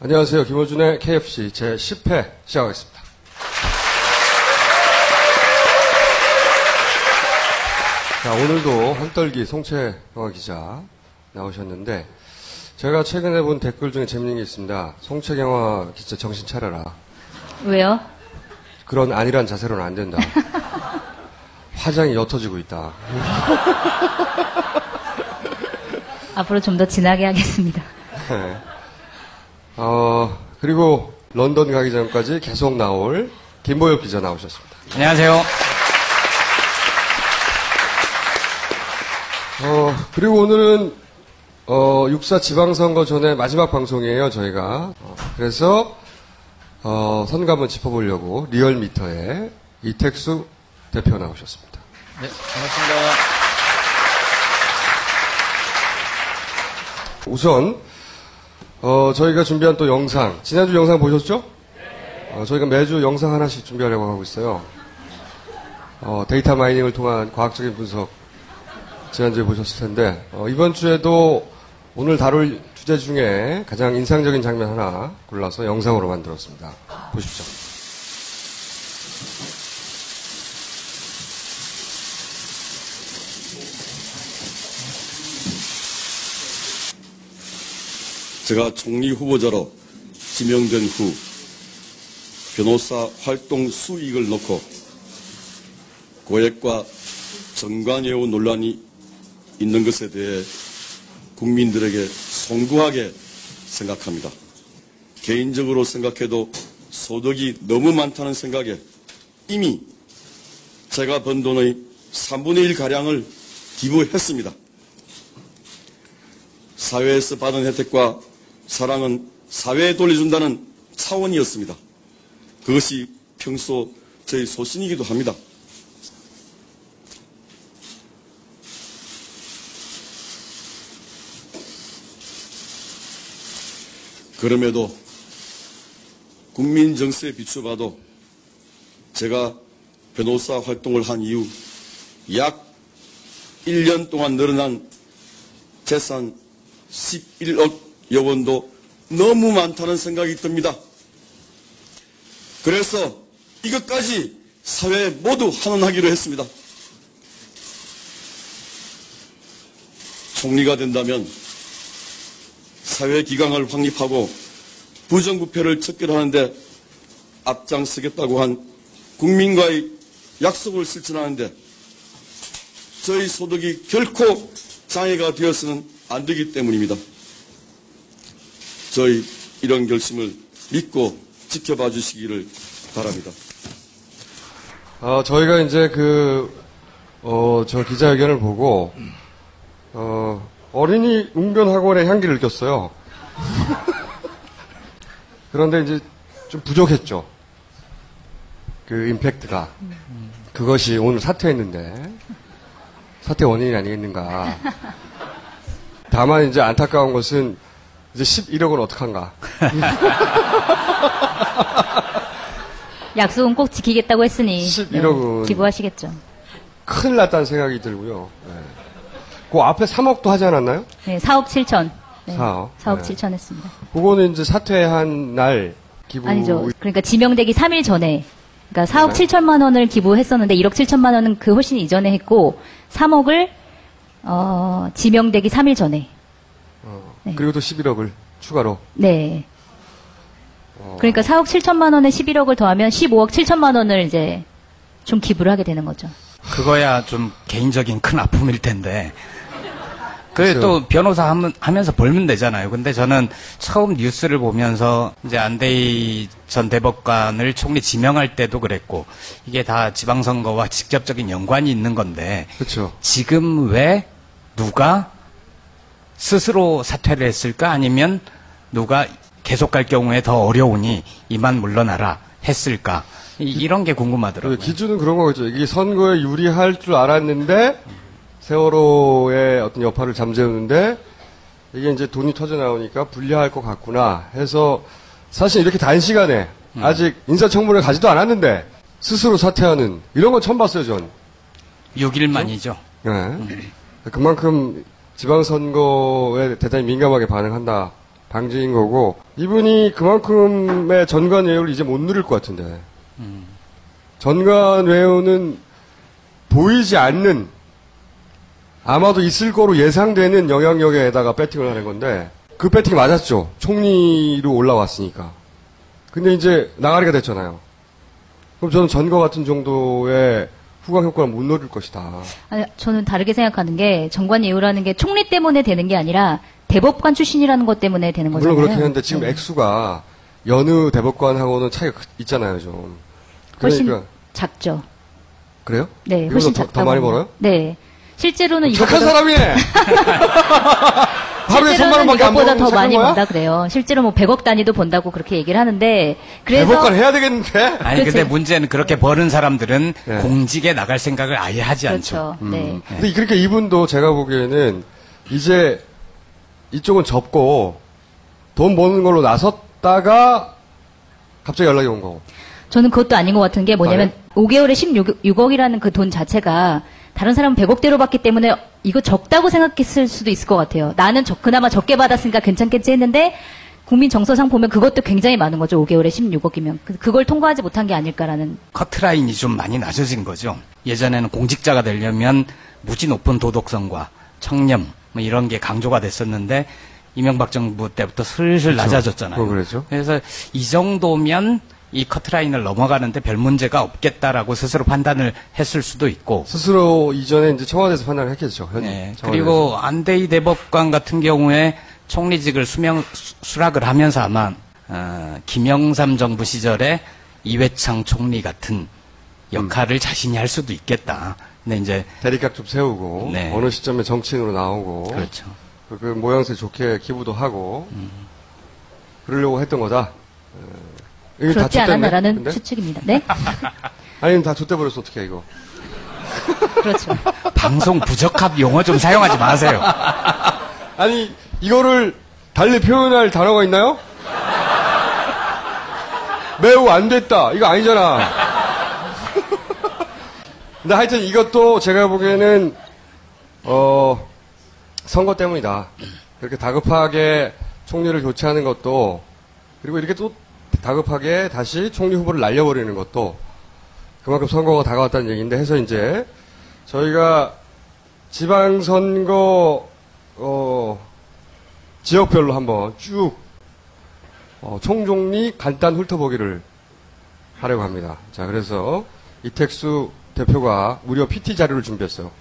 안녕하세요. 김호준의 KFC 제10회 시작하겠습니다. 자, 오늘도 한떨기 송채경화 기자 나오셨는데, 제가 최근에 본 댓글 중에 재밌는 게 있습니다. 송채경화 기자 정신 차려라. 왜요? 그런 안일한 자세로는 안 된다. 화장이 옅어지고 있다. 앞으로 좀 더 진하게 하겠습니다. 네. 그리고 런던 가기 전까지 계속 나올 김보엽 기자 나오셨습니다. 안녕하세요. 그리고 오늘은 6.4 지방선거 전에 마지막 방송이에요, 저희가. 그래서 선거 한번 짚어보려고 리얼미터에 이택수 대표 나오셨습니다. 네, 반갑습니다. 우선 저희가 준비한 또 영상, 지난주 영상 보셨죠? 저희가 매주 영상 하나씩 준비하려고 하고 있어요. 데이터 마이닝을 통한 과학적인 분석, 지난주에 보셨을 텐데, 이번 주에도 오늘 다룰 주제 중에 가장 인상적인 장면 하나 골라서 영상으로 만들었습니다. 보십시오. 제가 총리 후보자로 지명된 후 변호사 활동 수익을 놓고 고액과 정관예우 논란이 있는 것에 대해 국민들에게 송구하게 생각합니다. 개인적으로 생각해도 소득이 너무 많다는 생각에 이미 제가 번 돈의 3분의 1가량을 기부했습니다. 사회에서 받은 혜택과 사랑은 사회에 돌려준다는 차원이었습니다. 그것이 평소 저희 소신이기도 합니다. 그럼에도 국민 정세에 비춰봐도 제가 변호사 활동을 한 이후 약 1년 동안 늘어난 재산 11억여 원도 너무 많다는 생각이 듭니다. 그래서 이것까지 사회에 모두 환원하기로 했습니다. 총리가 된다면 사회 기강을 확립하고 부정부패를 척결하는데 앞장서겠다고 한 국민과의 약속을 실천하는데 저희 소득이 결코 장애가 되어서는 안 되기 때문입니다. 저희 이런 결심을 믿고 지켜봐 주시기를 바랍니다. 저희가 이제 저 기자회견을 보고, 어린이 웅변학원의 향기를 느꼈어요. 그런데 이제 좀 부족했죠. 그 임팩트가. 그것이 오늘 사퇴했는데, 사퇴 원인이 아니겠는가. 다만 이제 안타까운 것은 이제 11억은 어떡한가. 약속은 꼭 지키겠다고 했으니 11억은 네, 기부하시겠죠. 큰일 났다는 생각이 들고요. 네. 그 앞에 3억도 하지 않았나요? 네, 4억 7천. 네, 4억. 4억 네. 7천 했습니다. 그거는 이제 사퇴한 날 기부. 아니죠. 그러니까 지명되기 3일 전에. 그러니까 4억 네. 7천만 원을 기부했었는데 1억 7천만 원은 그 훨씬 이전에 했고 3억을 지명되기 3일 전에. 네. 그리고 또 11억을 추가로. 네. 그러니까 4억 7천만 원에 11억을 더하면 15억 7천만 원을 이제 좀 기부를 하게 되는 거죠. 그거야 좀 개인적인 큰 아픔일 텐데. 그렇죠. 또 변호사 하면서 벌면 되잖아요. 근데 저는 처음 뉴스를 보면서 이제 안대희 전 대법관을 총리 지명할 때도 그랬고 이게 다 지방선거와 직접적인 연관이 있는 건데 그렇죠. 지금 왜 누가 스스로 사퇴를 했을까? 아니면 누가 계속 갈 경우에 더 어려우니 이만 물러나라 했을까? 이런 게 궁금하더라고요. 기준은 그런 거겠죠. 이게 선거에 유리할 줄 알았는데 세월호의 어떤 여파를 잠재우는데 이게 이제 돈이 터져 나오니까 불리할 것 같구나 해서 사실 이렇게 단시간에 아직 인사청문회 가지도 않았는데 스스로 사퇴하는 이런 건 처음 봤어요, 전. 6일 만이죠. 네. 그만큼 지방선거에 대단히 민감하게 반응한다 방지인 거고, 이분이 그만큼의 전관 외유를 이제 못 누릴 것 같은데. 전관 외유는 보이지 않는, 아마도 있을 거로 예상되는 영향력에다가 배팅을 하는 건데, 그 배팅이 맞았죠. 총리로 올라왔으니까. 근데 이제 나가리가 됐잖아요. 그럼 저는 전과 같은 정도의 후광 효과를 못 누릴 것이다. 아니, 저는 다르게 생각하는 게 정관 예우라는 게 총리 때문에 되는 게 아니라 대법관 출신이라는 것 때문에 되는 거잖아요. 물론 그렇긴 한데 지금 네. 액수가 여느 대법관하고는 차이가 있잖아요, 좀. 훨씬 그러니까 작죠. 그래요? 네, 이거보다 훨씬 더 작다고. 많이 벌어요? 네. 실제로는 착한 이것보다 사람이네. 하루에 3만 원밖에 안 이것보다 버는 더 착한 많이 거야? 번다 그래요. 실제로 뭐 100억 단위도 번다고 그렇게 얘기를 하는데 그래서 대법관 해야 되겠는데? 아니 그렇지. 근데 문제는 그렇게 버는 사람들은 네. 공직에 나갈 생각을 아예 하지 않죠. 그렇죠. 네. 근데 그러니까 이분도 제가 보기에는 이제 이쪽은 접고 돈 버는 걸로 나섰다가 갑자기 연락이 온 거고. 저는 그것도 아닌 것 같은 게 뭐냐면 5개월에 16억이라는 그 돈 자체가 다른 사람은 100억대로 받기 때문에 이거 적다고 생각했을 수도 있을 것 같아요. 나는 그나마 적게 받았으니까 괜찮겠지 했는데 국민 정서상 보면 그것도 굉장히 많은 거죠. 5개월에 16억이면. 그걸 통과하지 못한 게 아닐까라는. 커트라인이 좀 많이 낮아진 거죠. 예전에는 공직자가 되려면 무지 높은 도덕성과 청렴 뭐 이런 게 강조가 됐었는데 이명박 정부 때부터 슬슬 낮아졌잖아요. 그거 그랬죠. 그래서 이 정도면 이 커트라인을 넘어가는데 별 문제가 없겠다라고 스스로 판단을 했을 수도 있고. 스스로 이전에 이제 청와대에서 판단을 했겠죠. 네. 그리고 안대희 대법관 같은 경우에 총리직을 수락을 하면서 아마 김영삼 정부 시절에 이회창 총리 같은 역할을 자신이 할 수도 있겠다. 근데 이제 대립각 좀 세우고 네. 어느 시점에 정치인으로 나오고 그렇죠. 그 모양새 좋게 기부도 하고 그러려고 했던 거다. 이게 다 그렇지 줬댔네, 않았나라는 근데? 추측입니다. 네? 아니면 다 줬대버렸어 어떻게 이거. 그렇죠. 방송 부적합 용어 좀 사용하지 마세요. 아니 이거를 달리 표현할 단어가 있나요? 매우 안 됐다. 이거 아니잖아. 근데 하여튼 이것도 제가 보기에는 선거 때문이다. 그렇게 다급하게 총리를 교체하는 것도 그리고 이렇게 또 다급하게 다시 총리 후보를 날려버리는 것도 그만큼 선거가 다가왔다는 얘기인데 해서 이제 저희가 지방선거 지역별로 한번 쭉 총종리 간단 훑어보기를 하려고 합니다. 자, 그래서 이택수 대표가 무려 PT 자료를 준비했어요.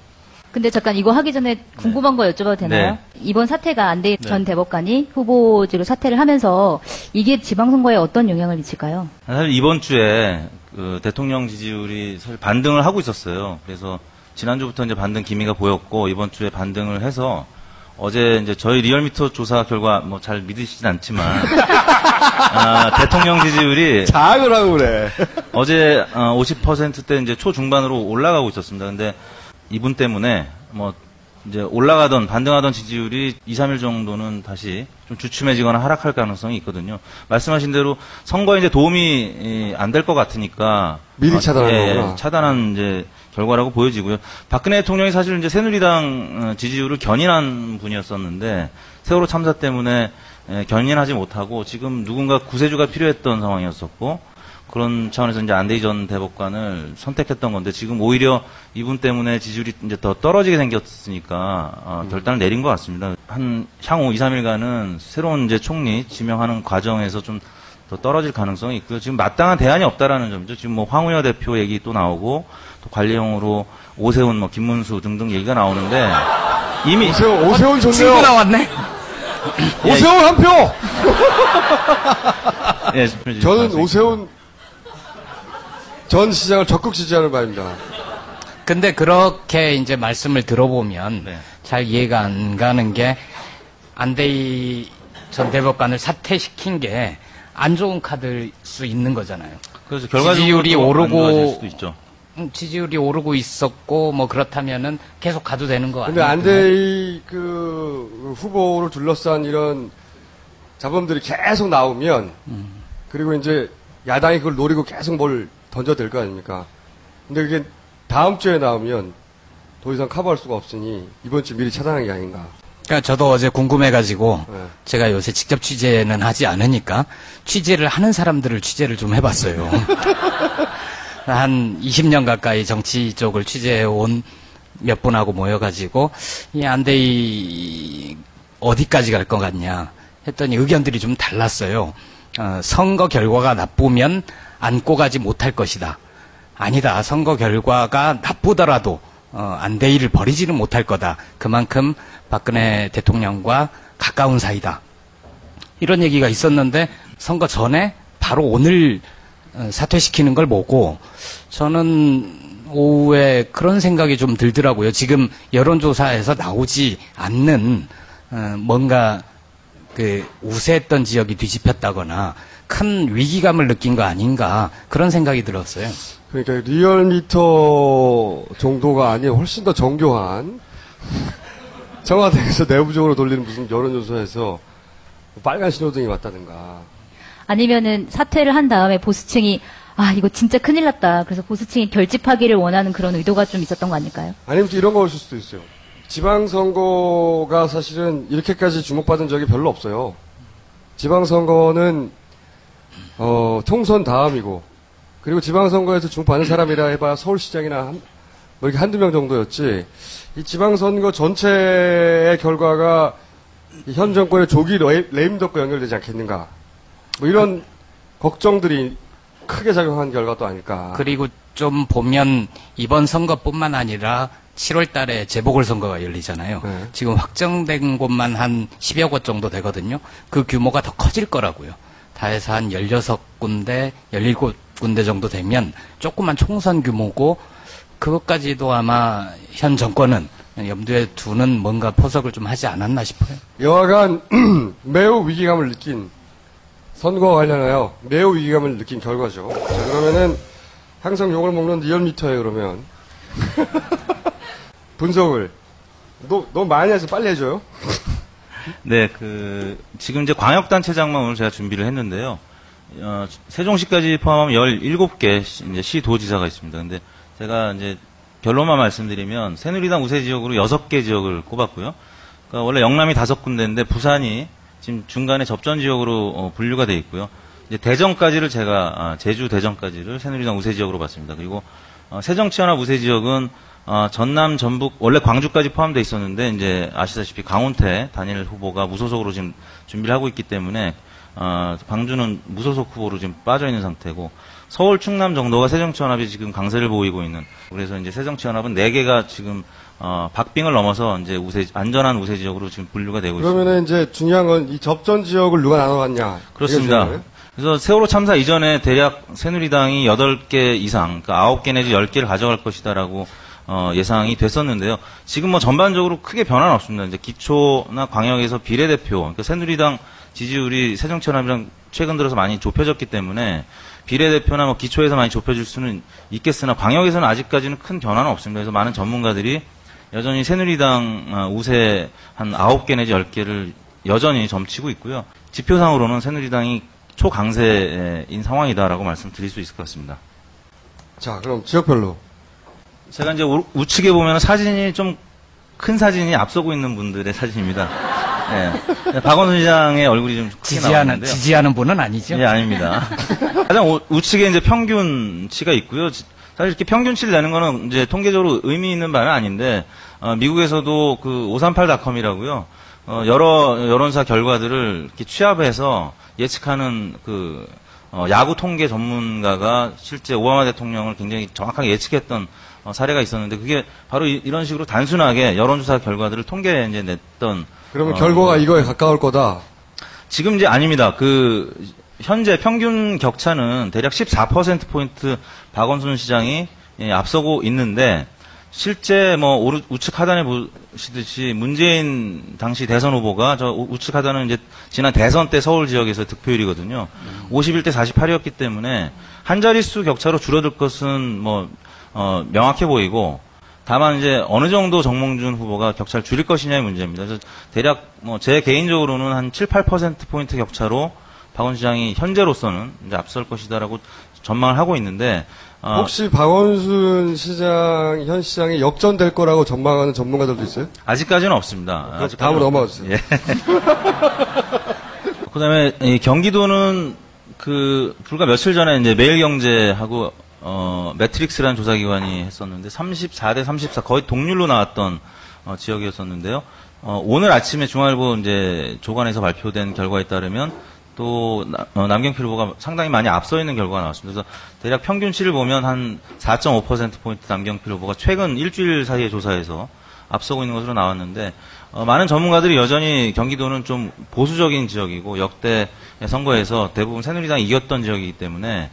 근데 잠깐 이거 하기 전에 궁금한 거 여쭤봐도 되나요? 네. 이번 사태가 안대희 네. 전 대법관이 후보직을 사퇴를 하면서 이게 지방선거에 어떤 영향을 미칠까요? 사실 이번 주에 그 대통령 지지율이 사실 반등을 하고 있었어요. 그래서 지난주부터 이제 반등 기미가 보였고 이번 주에 반등을 해서 어제 이제 저희 리얼미터 조사 결과 뭐 잘 믿으시진 않지만 대통령 지지율이 자학을 하고 그래. 어제 50%대 이제 초중반으로 올라가고 있었습니다. 근데 이분 때문에 뭐 이제 반등하던 지지율이 2, 3일 정도는 다시 좀 주춤해지거나 하락할 가능성이 있거든요. 말씀하신 대로 선거에 이제 도움이 안 될 것 같으니까 미리 차단한 거구나. 차단한 이제 결과라고 보여지고요. 박근혜 대통령이 사실 이제 새누리당 지지율을 견인한 분이었었는데 세월호 참사 때문에 견인하지 못하고 지금 누군가 구세주가 필요했던 상황이었었고 그런 차원에서 이제 안대희 전 대법관을 선택했던 건데 지금 오히려 이분 때문에 지지율이 이제 더 떨어지게 생겼으니까 결단을 내린 것 같습니다. 향후 2, 3일간은 새로운 이제 총리 지명하는 과정에서 좀 더 떨어질 가능성이 있고요. 지금 마땅한 대안이 없다라는 점이죠. 지금 뭐 황우여 대표 얘기 또 나오고 또 관리용으로 오세훈, 뭐 김문수 등등 얘기가 나오는데 이미 오세훈 친구 좋네요. 나왔네. 오세훈 한 표. 예, 저는 오세훈 전 시장을 적극 지지하는 바입니다. 근데 그렇게 이제 말씀을 들어보면 네. 잘 이해가 안 가는 게 안대희 전 대법관을 사퇴시킨 게 안 좋은 카드일 수 있는 거잖아요. 그래서 결과적으로 지지율이 또 오르고 안 좋아질 수도 있죠. 지지율이 오르고 있었고 뭐 그렇다면은 계속 가도 되는 거 근데 아니에요? 안대희 그 후보를 둘러싼 이런 잡음들이 계속 나오면 그리고 이제 야당이 그걸 노리고 계속 뭘 던져댈 거 아닙니까? 근데 그게 다음 주에 나오면 더 이상 커버할 수가 없으니 이번 주 미리 차단한 게 아닌가. 그러니까 저도 어제 궁금해가지고 네. 제가 요새 직접 취재는 하지 않으니까 취재를 하는 사람들을 취재를 좀 해봤어요. 한 20년 가까이 정치 쪽을 취재해온 몇 분하고 모여가지고 이 안대희 어디까지 갈 것 같냐 했더니 의견들이 좀 달랐어요. 선거 결과가 나쁘면 안고 가지 못할 것이다. 아니다. 선거 결과가 나쁘더라도 안대희를 버리지는 못할 거다. 그만큼 박근혜 대통령과 가까운 사이다. 이런 얘기가 있었는데 선거 전에 바로 오늘 사퇴시키는 걸 보고 저는 오후에 그런 생각이 좀 들더라고요. 지금 여론조사에서 나오지 않는 뭔가 그 우세했던 지역이 뒤집혔다거나 큰 위기감을 느낀 거 아닌가 그런 생각이 들었어요. 그러니까 리얼미터 정도가 아닌 훨씬 더 정교한 청와대에서 내부적으로 돌리는 무슨 여론조사에서 빨간 신호등이 왔다든가. 아니면은 사퇴를 한 다음에 보수층이 이거 진짜 큰일 났다. 그래서 보수층이 결집하기를 원하는 그런 의도가 좀 있었던 거 아닐까요? 아니면 또 이런 거일 수도 있어요. 지방선거가 사실은 이렇게까지 주목받은 적이 별로 없어요. 지방선거는 총선 다음이고 그리고 지방선거에서 주목받는 사람이라 해봐야 서울시장이나 뭐 이렇게 한두 명 정도였지. 이 지방선거 전체의 결과가 현 정권의 조기 레임덕과 연결되지 않겠는가. 뭐 이런 걱정들이 크게 작용한 결과도 아닐까. 그리고 좀 보면 이번 선거뿐만 아니라 7월 달에 재보궐선거가 열리잖아요. 네. 지금 확정된 곳만 한 10여 곳 정도 되거든요. 그 규모가 더 커질 거라고요. 다 해서 한 16군데, 17군데 정도 되면 조그만 총선 규모고 그것까지도 아마 현 정권은 염두에 두는 뭔가 포석을 좀 하지 않았나 싶어요. 여하간 매우 위기감을 느낀 선거와 관련하여 매우 위기감을 느낀 결과죠. 자, 그러면은 항상 욕을 먹는 리얼미터에 그러면 분석을 너무 많이 해서 빨리 해줘요. 네, 지금 이제 광역단체장만 오늘 제가 준비를 했는데요. 세종시까지 포함하면 17개 이제 시도지사가 있습니다. 근데 제가 이제 결론만 말씀드리면 새누리당 우세 지역으로 6개 지역을 꼽았고요. 그러니까 원래 영남이 5군데인데 부산이 지금 중간에 접전 지역으로 분류가 돼 있고요. 이제 대전까지를 제가 제주 대전까지를 새누리당 우세 지역으로 봤습니다. 그리고 새정치연합 우세 지역은 전남, 전북, 원래 광주까지 포함되어 있었는데, 이제 아시다시피 강훈태 단일 후보가 무소속으로 지금 준비를 하고 있기 때문에, 광주는 무소속 후보로 지금 빠져 있는 상태고, 서울, 충남 정도가 새정치연합이 지금 강세를 보이고 있는, 그래서 이제 새정치연합은 4개가 지금, 박빙을 넘어서 이제 안전한 우세 지역으로 지금 분류가 되고 있습니다. 그러면은 이제 중요한 건 이 접전 지역을 누가 나눠갔냐. 그렇습니다. 그래서 세월호 참사 이전에 대략 새누리당이 8개 이상, 그러니까 9개 내지 10개를 가져갈 것이다라고 예상이 됐었는데요. 지금 뭐 전반적으로 크게 변화는 없습니다. 이제 기초나 광역에서 비례대표, 그러니까 새누리당 지지율이 새정치연합이랑 최근 들어서 많이 좁혀졌기 때문에 비례대표나 뭐 기초에서 많이 좁혀질 수는 있겠으나 광역에서는 아직까지는 큰 변화는 없습니다. 그래서 많은 전문가들이 여전히 새누리당 우세 한 9개 내지 10개를 여전히 점치고 있고요. 지표상으로는 새누리당이 초강세인 상황이다라고 말씀드릴 수 있을 것 같습니다. 자, 그럼 지역별로. 제가 이제 우측에 보면 사진이 좀 큰 사진이 앞서고 있는 분들의 사진입니다. 네. 박원순 시장의 얼굴이 좀 크게 나왔는데요. 지지하는 분은 아니죠? 예, 아닙니다. 가장 우측에 이제 평균치가 있고요. 사실 이렇게 평균치를 내는 거는 이제 통계적으로 의미 있는 바는 아닌데, 미국에서도 그 538.com이라고요. 여러 여론사 결과들을 이렇게 취합해서 예측하는 야구 통계 전문가가 실제 오바마 대통령을 굉장히 정확하게 예측했던 사례가 있었는데 그게 바로 이런 식으로 단순하게 여론조사 결과들을 통계에 이제 냈던. 그러면 결과가 이거에 가까울 거다. 지금 이제 아닙니다. 현재 평균 격차는 대략 14%포인트 박원순 시장이 앞서고 있는데 실제 우측 하단에 보시듯이 문재인 당시 대선 후보가 우측 하단은 이제 지난 대선 때 서울 지역에서 득표율이거든요. 51대 48이었기 때문에 한 자릿수 격차로 줄어들 것은 명확해 보이고 다만 이제 어느 정도 정몽준 후보가 격차를 줄일 것이냐의 문제입니다. 그래서 대략 제 개인적으로는 한 7, 8%포인트 격차로 박원순 시장이 현재로서는 이제 앞설 것이다라고 전망을 하고 있는데 혹시 박원순 시장, 현 시장이 역전될 거라고 전망하는 전문가들도 있어요? 아직까지는 없습니다. 그럼 다음으로 넘어가 주세요. 예. 그다음에 이 경기도는 불과 며칠 전에 이제 매일경제하고 매트릭스라는 조사기관이 했었는데 34대 34 거의 동률로 나왔던 지역이었었는데요. 오늘 아침에 중앙일보 이제 조간에서 발표된 결과에 따르면 또 남경필 후보가 상당히 많이 앞서 있는 결과가 나왔습니다. 그래서 대략 평균치를 보면 한 4.5%포인트 남경필 후보가 최근 일주일 사이의 조사에서 앞서고 있는 것으로 나왔는데 많은 전문가들이 여전히 경기도는 좀 보수적인 지역이고 역대 선거에서 대부분 새누리당이 이겼던 지역이기 때문에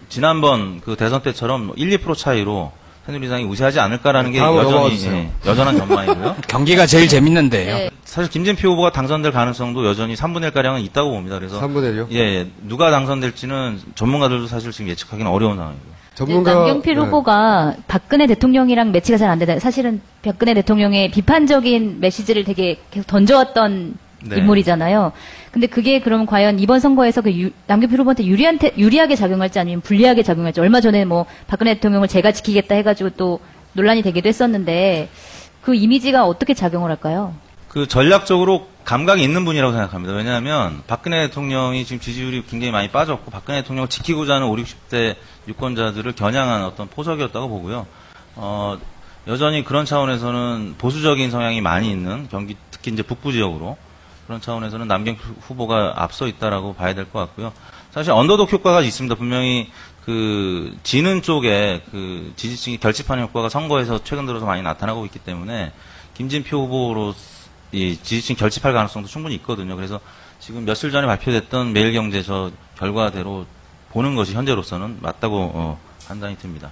지난번 그 대선 때처럼 1, 2% 차이로 새누리당이 우세하지 않을까라는 게 여전히 여전한 전망이고요. 경기가 제일 재밌는데요. 네. 사실 김진표 후보가 당선될 가능성도 여전히 3분의 1가량은 있다고 봅니다. 그래서 3분의 1이요? 예, 누가 당선될지는 전문가들도 사실 지금 예측하기는 어려운 상황이고요. 남경필 네. 후보가 박근혜 대통령이랑 매치가 잘 안 되다. 사실은 박근혜 대통령의 비판적인 메시지를 되게 계속 던져왔던 네. 인물이잖아요. 근데 그게 그럼 과연 이번 선거에서 남경필 후보한테 유리하게 작용할지 아니면 불리하게 작용할지. 얼마 전에 뭐 박근혜 대통령을 제가 지키겠다 해가지고 또 논란이 되기도 했었는데 그 이미지가 어떻게 작용을 할까요? 그 전략적으로 감각이 있는 분이라고 생각합니다. 왜냐하면 박근혜 대통령이 지금 지지율이 굉장히 많이 빠졌고 박근혜 대통령을 지키고자 하는 50, 60대 유권자들을 겨냥한 어떤 포석이었다고 보고요. 여전히 그런 차원에서는 보수적인 성향이 많이 있는 경기, 특히 이제 북부 지역으로 그런 차원에서는 남경필 후보가 앞서 있다라고 봐야 될 것 같고요. 사실 언더독 효과가 있습니다. 분명히 그 지는 쪽에 그 지지층이 결집하는 효과가 선거에서 최근 들어서 많이 나타나고 있기 때문에 김진표 후보로 이 지지층 결집할 가능성도 충분히 있거든요. 그래서 지금 며칠 전에 발표됐던 매일경제 저 결과대로 보는 것이 현재로서는 맞다고 판단이 듭니다.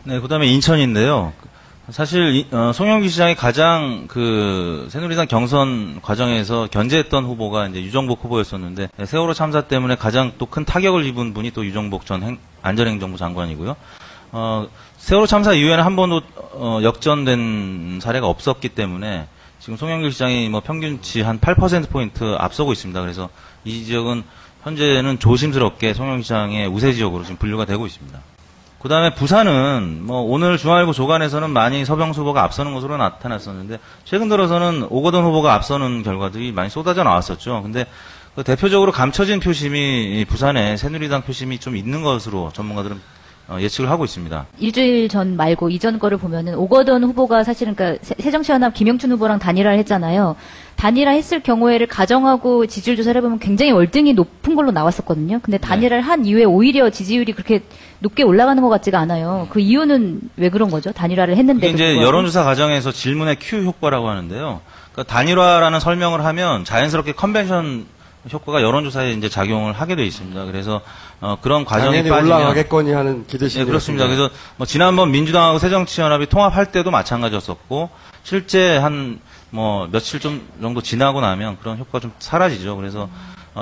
네, 그다음에 인천인데요. 사실 송영길 시장이 가장 그 새누리당 경선 과정에서 견제했던 후보가 이제 유정복 후보였었는데 세월호 참사 때문에 가장 또 큰 타격을 입은 분이 또 유정복 전 안전행정부 장관이고요. 세월호 참사 이후에는 한 번도 역전된 사례가 없었기 때문에 지금 송영길 시장이 뭐 평균치 한 8%포인트 앞서고 있습니다. 그래서 이 지역은 현재는 조심스럽게 송영길 시장의 우세 지역으로 지금 분류가 되고 있습니다. 그 다음에 부산은 뭐 오늘 중앙일보 조간에서는 많이 서병수 후보가 앞서는 것으로 나타났었는데 최근 들어서는 오거돈 후보가 앞서는 결과들이 많이 쏟아져 나왔었죠. 근데 그 대표적으로 감춰진 표심이 부산에 새누리당 표심이 좀 있는 것으로 전문가들은 예측을 하고 있습니다. 일주일 전 말고 이전 거를 보면은 오거돈 후보가 사실은 그러니까 새정치연합 김영춘 후보랑 단일화를 했잖아요. 단일화 했을 경우에를 가정하고 지지율 조사를 해보면 굉장히 월등히 높은 걸로 나왔었거든요. 근데 단일화를 한 이후에 오히려 지지율이 그렇게 높게 올라가는 것 같지가 않아요. 그 이유는 왜 그런 거죠? 단일화를 했는데. 이제 여론조사 과정에서 질문의 Q 효과라고 하는데요. 그러니까 단일화라는 설명을 하면 자연스럽게 컨벤션 효과가 여론조사에 이제 작용을 하게 돼 있습니다. 그래서 그런 과정이 당연히 빠지면 올라가겠거니 하는 기대심이. 네, 그렇습니다. 그래서 뭐 지난번 민주당하고 새정치연합이 통합할 때도 마찬가지였었고 실제 한 뭐 며칠 좀 정도 지나고 나면 그런 효과가 좀 사라지죠. 그래서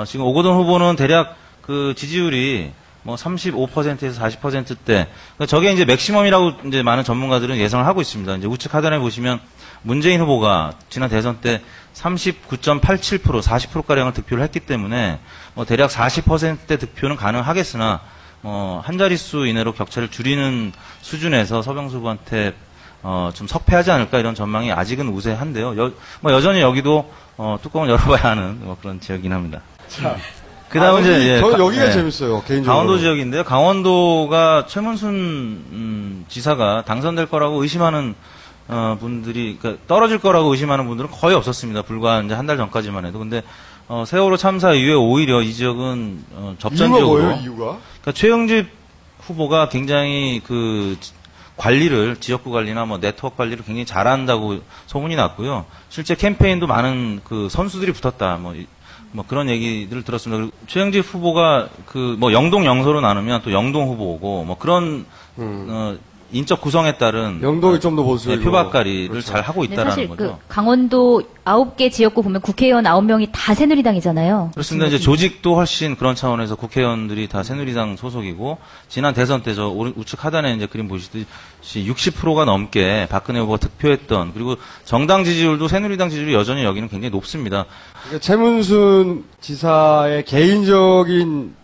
지금 오거돈 후보는 대략 그 지지율이 뭐 35%에서 40%대 그러니까 저게 이제 맥시멈이라고 이제 많은 전문가들은 예상을 하고 있습니다. 이제 우측 하단에 보시면 문재인 후보가 지난 대선 때 39.87% 40%가량을 득표를 했기 때문에 뭐 대략 40%대 득표는 가능하겠으나 한 자릿수 이내로 격차를 줄이는 수준에서 서병수 후보한테 좀 석패하지 않을까 이런 전망이 아직은 우세한데요. 여전히 여기도 뚜껑을 열어봐야 하는 그런 지역이긴 합니다. 그다음에 이제 저는 여기가 재밌어요. 개인적으로. 강원도 지역인데요. 강원도가 최문순 지사가 당선될 거라고 의심하는 분들이 그러니까 떨어질 거라고 의심하는 분들은 거의 없었습니다. 불과 이제 한 달 전까지만 해도. 근데 세월호 참사 이후에 오히려 이 지역은 접전 이유가 지역으로. 뭐예요? 이유가? 그러니까 최영집 후보가 굉장히 그 관리를 지역구 관리나 뭐 네트워크 관리를 굉장히 잘한다고 소문이 났고요. 실제 캠페인도 많은 그 선수들이 붙었다. 뭐 그런 얘기들을 들었습니다. 그리고 최영집 후보가 그 뭐 영동 영서로 나누면 또 영동 후보고 뭐 그런 인적 구성에 따른 영동이 좀 더 보수적이고 표박가리를 그렇죠. 잘 하고 근데 있다라는 사실 거죠. 그 강원도 9개 지역구 보면 국회의원 9명이 다 새누리당이잖아요. 그렇습니다. 이제 조직도 훨씬 그런 차원에서 국회의원들이 다 새누리당 소속이고 지난 대선 때 저 우측 하단에 이제 그림 보시듯이 60%가 넘게 박근혜 후보가 득표했던 그리고 정당 지지율도 새누리당 지지율이 여전히 여기는 굉장히 높습니다. 그러니까 최문순 지사의 개인적인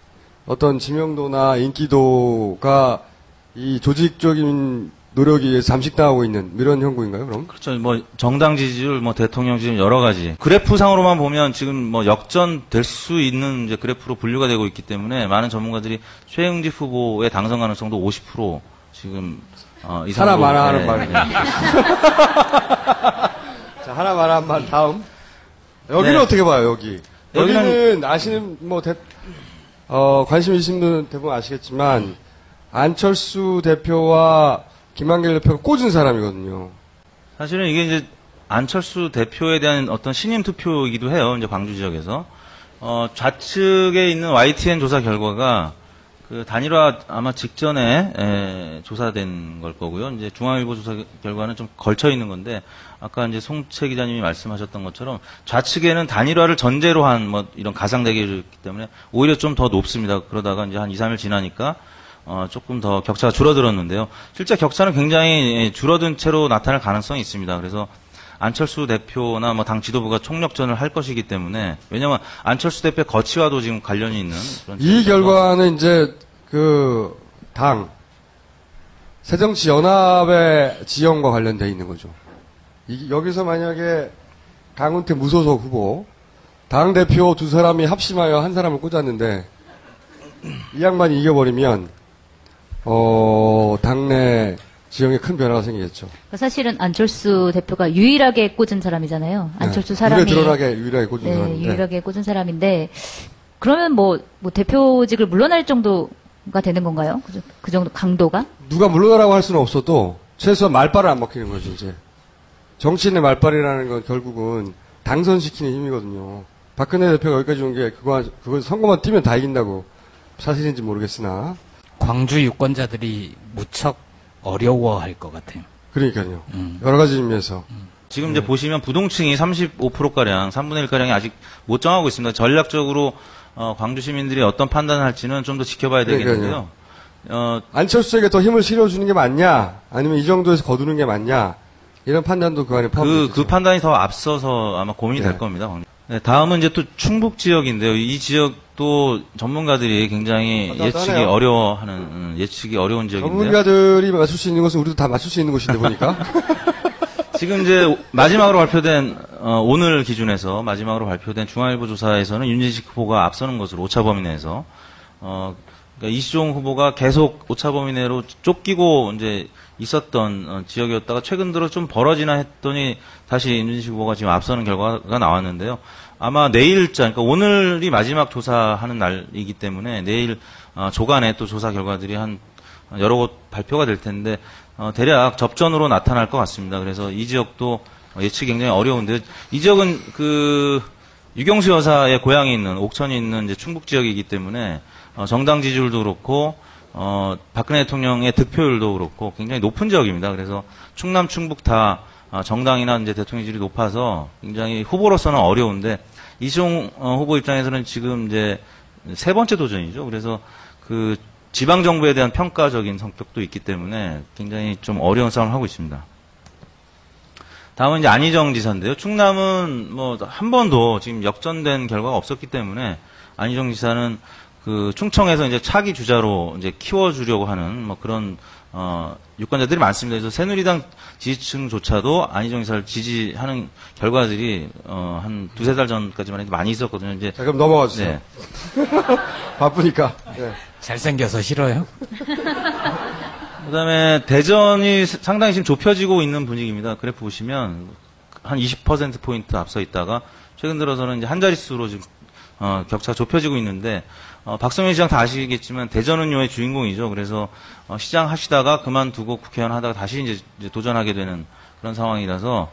어떤 지명도나 인기도가 이 조직적인 노력에 의해서 잠식당하고 있는 이런 형국인가요, 그럼? 그렇죠. 뭐 정당 지지율, 뭐 대통령 지지율 여러 가지. 그래프상으로만 보면 지금 뭐 역전될 수 있는 이제 그래프로 분류가 되고 있기 때문에 많은 전문가들이 최영집 후보의 당선 가능성도 50% 지금 이상으로. 하나 말아 하는 네. 말. 자, 하나 말아 한 말 다음. 여기는 네. 어떻게 봐요, 여기? 여기는- 여기는 아시는 뭐 관심 있으신 분은 대부분 아시겠지만 안철수 대표와 김한길 대표가 꽂은 사람이거든요. 사실은 이게 이제 안철수 대표에 대한 어떤 신임 투표이기도 해요. 이제 광주 지역에서. 좌측에 있는 YTN 조사 결과가 그 단일화 아마 직전에 조사된 걸 거고요. 이제 중앙일보 조사 결과는 좀 걸쳐 있는 건데 아까 이제 송채 기자님이 말씀하셨던 것처럼 좌측에는 단일화를 전제로 한 뭐 이런 가상 대결이기 때문에 오히려 좀 더 높습니다. 그러다가 이제 한 2, 3일 지나니까 조금 더 격차가 줄어들었는데요. 실제 격차는 굉장히 줄어든 채로 나타날 가능성이 있습니다. 그래서 안철수 대표나 뭐 당 지도부가 총력전을 할 것이기 때문에 왜냐하면 안철수 대표의 거취와도 지금 관련이 있는 그런 이 결과는 이제 그 당 새정치연합의 지형과 관련되어 있는 거죠. 여기서 만약에 강훈태 무소속 후보 당 대표 두 사람이 합심하여 한 사람을 꽂았는데 이 양반이 이겨버리면 당내 지형에 큰 변화가 생기겠죠. 사실은 안철수 대표가 유일하게 꽂은 사람이잖아요. 안철수 사람이. 눈에 드러나게 유일하게 꽂은 네, 사람인데. 유일하게 꽂은 사람인데, 그러면 뭐 대표직을 물러날 정도가 되는 건가요? 그 정도 강도가? 누가 물러나라고 할 수는 없어도 최소한 말발을 안 먹히는 거죠, 이제. 정치인의 말발이라는 건 결국은 당선시키는 힘이거든요. 박근혜 대표가 여기까지 온 게 그거 선거만 뛰면 다 이긴다고 사실인지 모르겠으나. 광주 유권자들이 무척 어려워할 것 같아요. 그러니까요. 여러 가지 의미에서. 지금 이제 보시면 부동층이 35%가량, 3분의 1가량이 아직 못 정하고 있습니다. 전략적으로 광주 시민들이 어떤 판단을 할지는 좀 더 지켜봐야 되겠는데요. 안철수에게 더 힘을 실어주는 게 맞냐, 아니면 이 정도에서 거두는 게 맞냐, 이런 판단도 그 안에 포함되죠. 그 판단이 더 앞서서 아마 고민이 네. 될 겁니다. 광주. 네, 다음은 이제 또 충북 지역인데요. 이 지역도 전문가들이 굉장히 예측이 어려워하는, 예측이 어려운 지역인데요. 전문가들이 맞출 수 있는 것은 우리도 다 맞출 수 있는 곳인데 보니까. 지금 이제 마지막으로 발표된 오늘 기준에서 마지막으로 발표된 중앙일보 조사에서는 윤진식 후보가 앞서는 것으로 오차 범위 내에서 그러니까 이시종 후보가 계속 오차 범위 내로 쫓기고 이제 있었던 지역이었다가 최근 들어 좀 벌어지나 했더니 다시 윤진식 후보가 지금 앞서는 결과가 나왔는데요. 아마 내일자, 그러니까 오늘이 마지막 조사하는 날이기 때문에 내일 조간에 또 조사 결과들이 한 여러 곳 발표가 될 텐데 대략 접전으로 나타날 것 같습니다. 그래서 이 지역도 예측이 굉장히 어려운데 이 지역은 그 유경수 여사의 고향이 있는 옥천이 있는 이제 충북 지역이기 때문에 정당 지지율도 그렇고 박근혜 대통령의 득표율도 그렇고 굉장히 높은 지역입니다. 그래서 충남 충북 다 정당이나 이제 대통령 지지율이 높아서 굉장히 후보로서는 어려운데 이시종 후보 입장에서는 지금 이제 세 번째 도전이죠. 그래서 그 지방 정부에 대한 평가적인 성격도 있기 때문에 굉장히 좀 어려운 싸움을 하고 있습니다. 다음은 이제 안희정 지사인데요. 충남은 뭐 한 번도 지금 역전된 결과가 없었기 때문에 안희정 지사는 그 충청에서 이제 차기 주자로 이제 키워주려고 하는 뭐 그런 유권자들이 많습니다. 그래서 새누리당 지지층조차도 안희정 지사를 지지하는 결과들이 한 두세 달 전까지만 해도 많이 있었거든요. 이제 자, 그럼 넘어가 주세요. 네. 바쁘니까. 네. 잘생겨서 싫어요? 그다음에 대전이 상당히 지금 좁혀지고 있는 분위기입니다. 그래프 보시면 한 20%포인트 앞서 있다가 최근 들어서는 이제 한 자릿수로 지금 격차가 좁혀지고 있는데 박성현 시장 다 아시겠지만 대전은요의 주인공이죠. 그래서 시장 하시다가 그만두고 국회의원 하다가 다시 이제 도전하게 되는 그런 상황이라서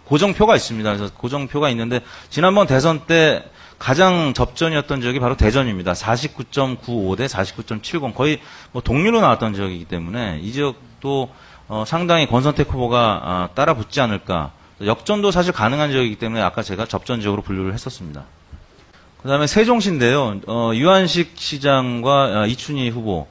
고정표가 있습니다. 그래서 고정표가 있는데 지난번 대선 때 가장 접전이었던 지역이 바로 대전입니다. 49.95 대 49.70 거의 뭐 동률로 나왔던 지역이기 때문에 이 지역도 상당히 권선택 후보가 따라 붙지 않을까. 역전도 사실 가능한 지역이기 때문에 아까 제가 접전 지역으로 분류를 했었습니다. 그 다음에 세종시인데요. 유한식 시장과 이춘희 후보.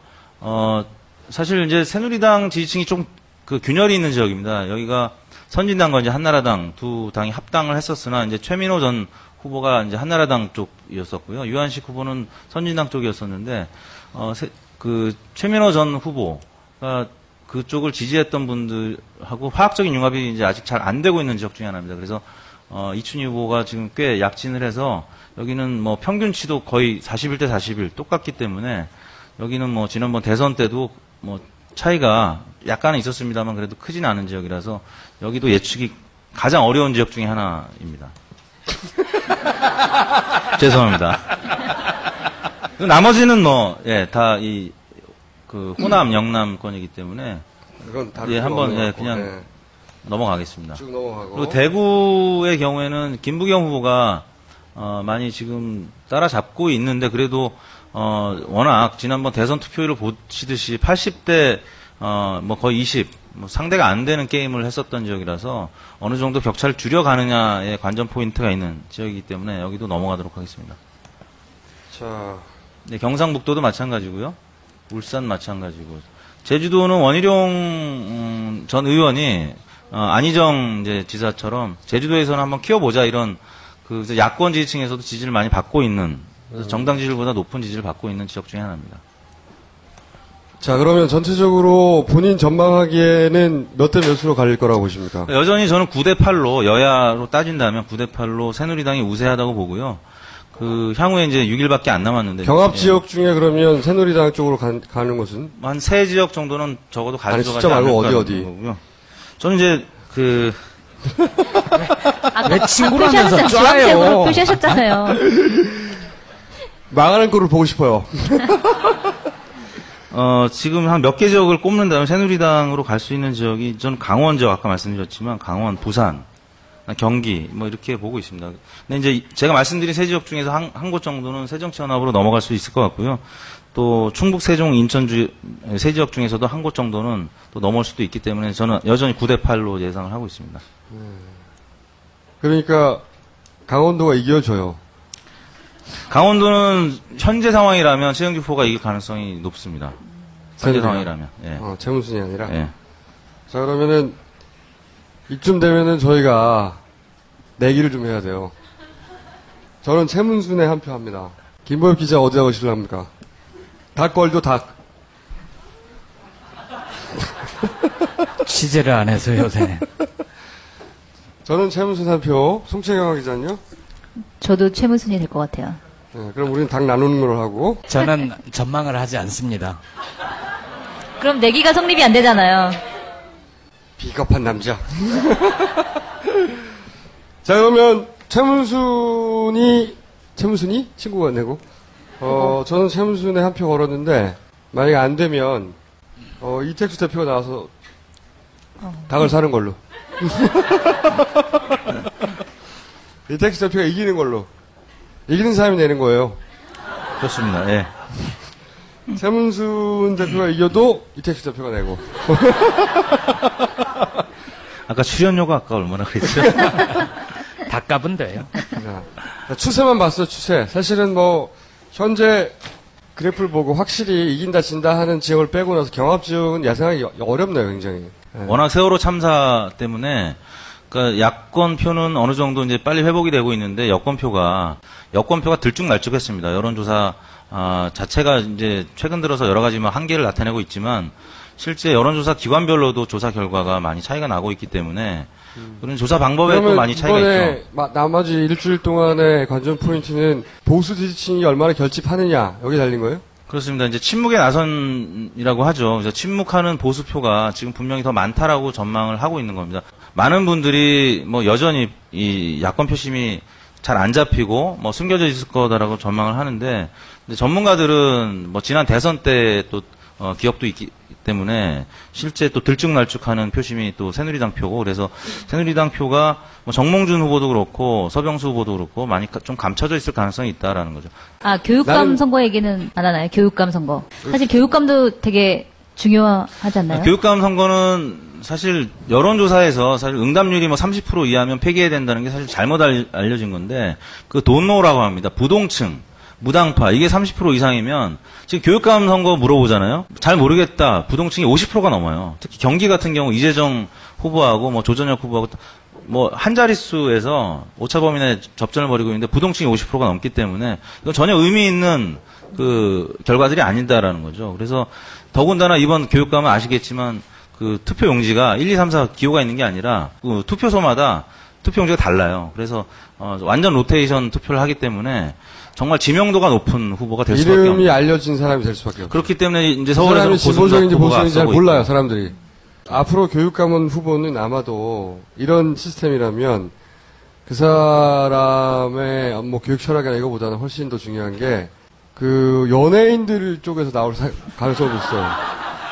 사실 이제 새누리당 지지층이 좀 그 균열이 있는 지역입니다. 여기가 선진당과 이제 한나라당 두 당이 합당을 했었으나 이제 최민호 전 후보가 이제 한나라당 쪽이었었고요. 유한식 후보는 선진당 쪽이었었는데, 최민호 전 후보가 그쪽을 지지했던 분들하고 화학적인 융합이 이제 아직 잘 안 되고 있는 지역 중에 하나입니다. 그래서, 이춘희 후보가 지금 꽤 약진을 해서 여기는 뭐 평균치도 거의 41대 41 똑같기 때문에 여기는 뭐 지난번 대선 때도 뭐 차이가 약간은 있었습니다만 그래도 크지는 않은 지역이라서 여기도 예측이 가장 어려운 지역 중에 하나입니다. 죄송합니다. 나머지는 뭐, 예, 다 호남, 영남권이기 때문에. 그건 다른 예, 한번, 예, 넘어가고, 그냥 네. 넘어가겠습니다. 쭉 넘어가고. 그리고 대구의 경우에는 김부겸 후보가, 많이 지금 따라잡고 있는데 그래도, 워낙 지난번 대선 투표율을 보시듯이 80대, 뭐 거의 20, 뭐 상대가 안 되는 게임을 했었던 지역이라서 어느 정도 격차를 줄여가느냐의 관전 포인트가 있는 지역이기 때문에 여기도 넘어가도록 하겠습니다. 자, 네, 경상북도도 마찬가지고요. 울산 마찬가지고. 제주도는 원희룡 전 의원이 안희정 이제 지사처럼 제주도에서는 한번 키워보자 이런 그 야권 지지층에서도 지지를 많이 받고 있는 그래서 정당 지지율보다 높은 지지를 받고 있는 지역 중에 하나입니다. 자, 그러면 전체적으로 본인 전망하기에는 몇 대 몇으로 갈릴 거라고 보십니까? 여전히 저는 9대 8로 여야로 따진다면 9대 8로 새누리당이 우세하다고 보고요. 향후에 이제 6일밖에 안 남았는데 경합 지역 중에 그러면 새누리당 쪽으로 가는 것은? 한 3지역 정도는 적어도 아니, 가져가지 숫자 말고 않을까 어디? 거고요. 저는 이제 왜 친구라면서 표시하셨잖아요. 주황색으로 쪄요? 표시하셨잖아요. 망하는 꼴을 보고 싶어요. 지금 한 몇 개 지역을 꼽는다면 새누리당으로 갈 수 있는 지역이 저는 강원 지역 아까 말씀드렸지만 강원, 부산, 경기 뭐 이렇게 보고 있습니다. 근데 이제 제가 말씀드린 세 지역 중에서 한 곳 정도는 새정치연합으로 넘어갈 수 있을 것 같고요. 또 충북, 세종, 인천주 세 지역 중에서도 한 곳 정도는 또 넘어올 수도 있기 때문에 저는 여전히 9대 8로 예상을 하고 있습니다. 그러니까 강원도가 이겨줘요. 강원도는 현재 상황이라면 최영주 후보가 이길 가능성이 높습니다. 현재 상황이라면. 예. 재무순이 아니라. 예. 자, 그러면은 이쯤 되면은 저희가 내기를 좀 해야 돼요. 저는 최문순에 한 표 합니다. 김보엽 기자 어디다 거실랍니까? 닭걸도 닭. 취재를 안 해서 요새. 저는 최문순 한 표. 송채경 기자는요? 저도 최문순이 될 것 같아요. 네, 그럼 우리는 닭 나누는 걸로 하고. 저는 전망을 하지 않습니다. 그럼 내기가 성립이 안 되잖아요. 비겁한 남자. 자, 그러면 최문순이 친구가 내고. 저는 최문순에 한 표 걸었는데, 만약에 안 되면, 이택수 대표가 나와서 닭을 사는 걸로. 이택수 대표가 이기는 걸로. 이기는 사람이 내는 거예요. 좋습니다. 예. 최문순 대표가 이겨도 이택수 대표가 내고. 아까 출연료가 아까 얼마나 그랬죠? 닭값은 돼요. 자, 추세만 봤어, 추세. 사실은 뭐, 현재 그래프를 보고 확실히 이긴다, 진다 하는 지역을 빼고 나서 경합 지역은 예상하기 어렵네요, 굉장히. 네. 워낙 세월호 참사 때문에, 그러니까 야권표는 어느 정도 이제 빨리 회복이 되고 있는데, 여권표가 들쭉날쭉했습니다. 여론조사, 자체가 이제 최근 들어서 여러 가지 한계를 나타내고 있지만, 실제 여론조사 기관별로도 조사 결과가 많이 차이가 나고 있기 때문에, 그런 조사 방법에 또 많이 차이가 있죠. 나머지 일주일 동안의 관전 포인트는 보수 지지층이 얼마나 결집하느냐, 여기 달린 거예요? 그렇습니다. 이제 침묵의 나선이라고 하죠. 그래서 침묵하는 보수표가 지금 분명히 더 많다라고 전망을 하고 있는 겁니다. 많은 분들이 뭐 여전히 이 야권 표심이 잘 안 잡히고 뭐 숨겨져 있을 거다라고 전망을 하는데, 근데 전문가들은 뭐 지난 대선 때 또 기억도 있기 때문에 실제 또 들쭉날쭉하는 표심이 또 새누리당 표고, 그래서 새누리당 표가 뭐 정몽준 후보도 그렇고 서병수 후보도 그렇고 많이 좀 감춰져 있을 가능성이 있다라는 거죠. 교육감 선거 얘기는 안 하나요? 교육감 선거. 사실 교육감도 되게 중요하지 않나요? 교육감 선거는 사실 여론조사에서 사실 응답률이 뭐 30% 이하면 폐기해야 된다는 게 사실 잘못 알려진 건데, 그 돈노라고 합니다. 부동층, 무당파, 이게 30% 이상이면 지금 교육감 선거 물어보잖아요. 잘 모르겠다. 부동층이 50%가 넘어요. 특히 경기 같은 경우 이재정 후보하고 뭐 조전혁 후보하고 뭐 한 자릿수에서 오차범위내 접전을 벌이고 있는데 부동층이 50%가 넘기 때문에 이건 전혀 의미 있는 그 결과들이 아니다라는 거죠. 그래서 더군다나 이번 교육감은 아시겠지만 그 투표 용지가 1, 2, 3, 4 기호가 있는 게 아니라 그 투표소마다 투표 용지가 달라요. 그래서 완전 로테이션 투표를 하기 때문에 정말 지명도가 높은 후보가 될 수밖에 없는. 이름이 알려진 사람이 될 수밖에 없어요. 그렇기 때문에 이제 그 서울에서 사람이 진보적인지 보수적인지 잘 몰라요, 있고. 사람들이. 앞으로 교육감원 후보는 아마도 이런 시스템이라면 그 사람의 뭐 교육 철학이나 이거보다는 훨씬 더 중요한 게 그 연예인들 쪽에서 나올 가능성도 있어요.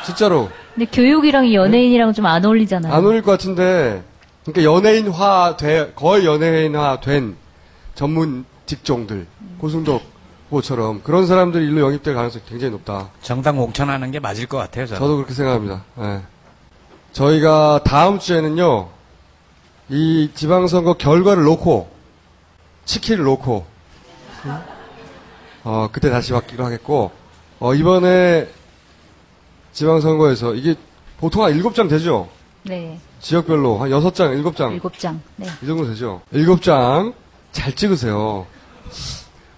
진짜로. 근데 교육이랑 연예인이랑 좀 안 어울리잖아요. 안 어울릴 것 같은데, 그러니까 거의 연예인화 된 전문 직종들, 고승덕 후보처럼 그런 사람들이 일로 영입될 가능성이 굉장히 높다. 정당 공천하는 게 맞을 것 같아요, 저는. 저도 그렇게 생각합니다. 예. 저희가 다음 주에는요, 이 지방선거 결과를 놓고, 치킨을 놓고, 그때 다시 받기로 하겠고, 이번에 지방선거에서 이게 보통 한 7장 되죠? 네. 지역별로 한 6장, 7장. 7장. 네. 이 정도 되죠? 7장 잘 찍으세요.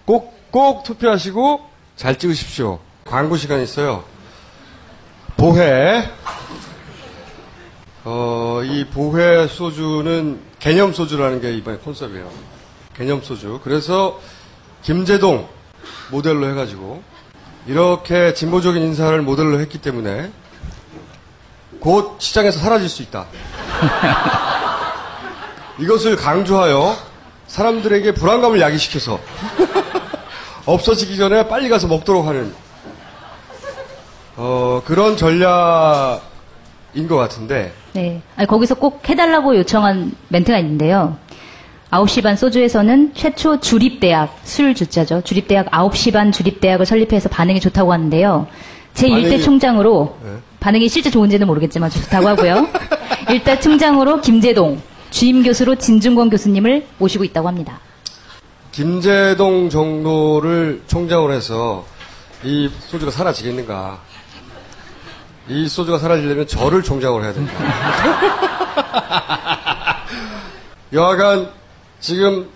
꼭 투표하시고 잘 찍으십시오. 광고 시간이 있어요. 보혜. 이 보혜 소주는 개념 소주라는 게 이번에 컨셉이에요. 개념 소주. 그래서 김제동 모델로 해가지고 이렇게 진보적인 인사를 모델로 했기 때문에 곧 시장에서 사라질 수 있다. 이것을 강조하여 사람들에게 불안감을 야기시켜서 없어지기 전에 빨리 가서 먹도록 하는 그런 전략인 것 같은데. 네. 아니, 거기서 꼭 해달라고 요청한 멘트가 있는데요. 9시 반 소주에서는 최초 주립대학, 술 주자죠. 주립대학 9시 반 주립대학을 설립해서 반응이 좋다고 하는데요. 제1대 총장으로, 네. 반응이 실제 좋은지는 모르겠지만 좋다고 하고요. 1대 총장으로 김제동, 주임 교수로 진중권 교수님을 모시고 있다고 합니다. 김제동 정도를 총장으로 해서 이 소주가 사라지겠는가. 이 소주가 사라지려면 저를 총장으로 해야 됩니다. 여하간 지금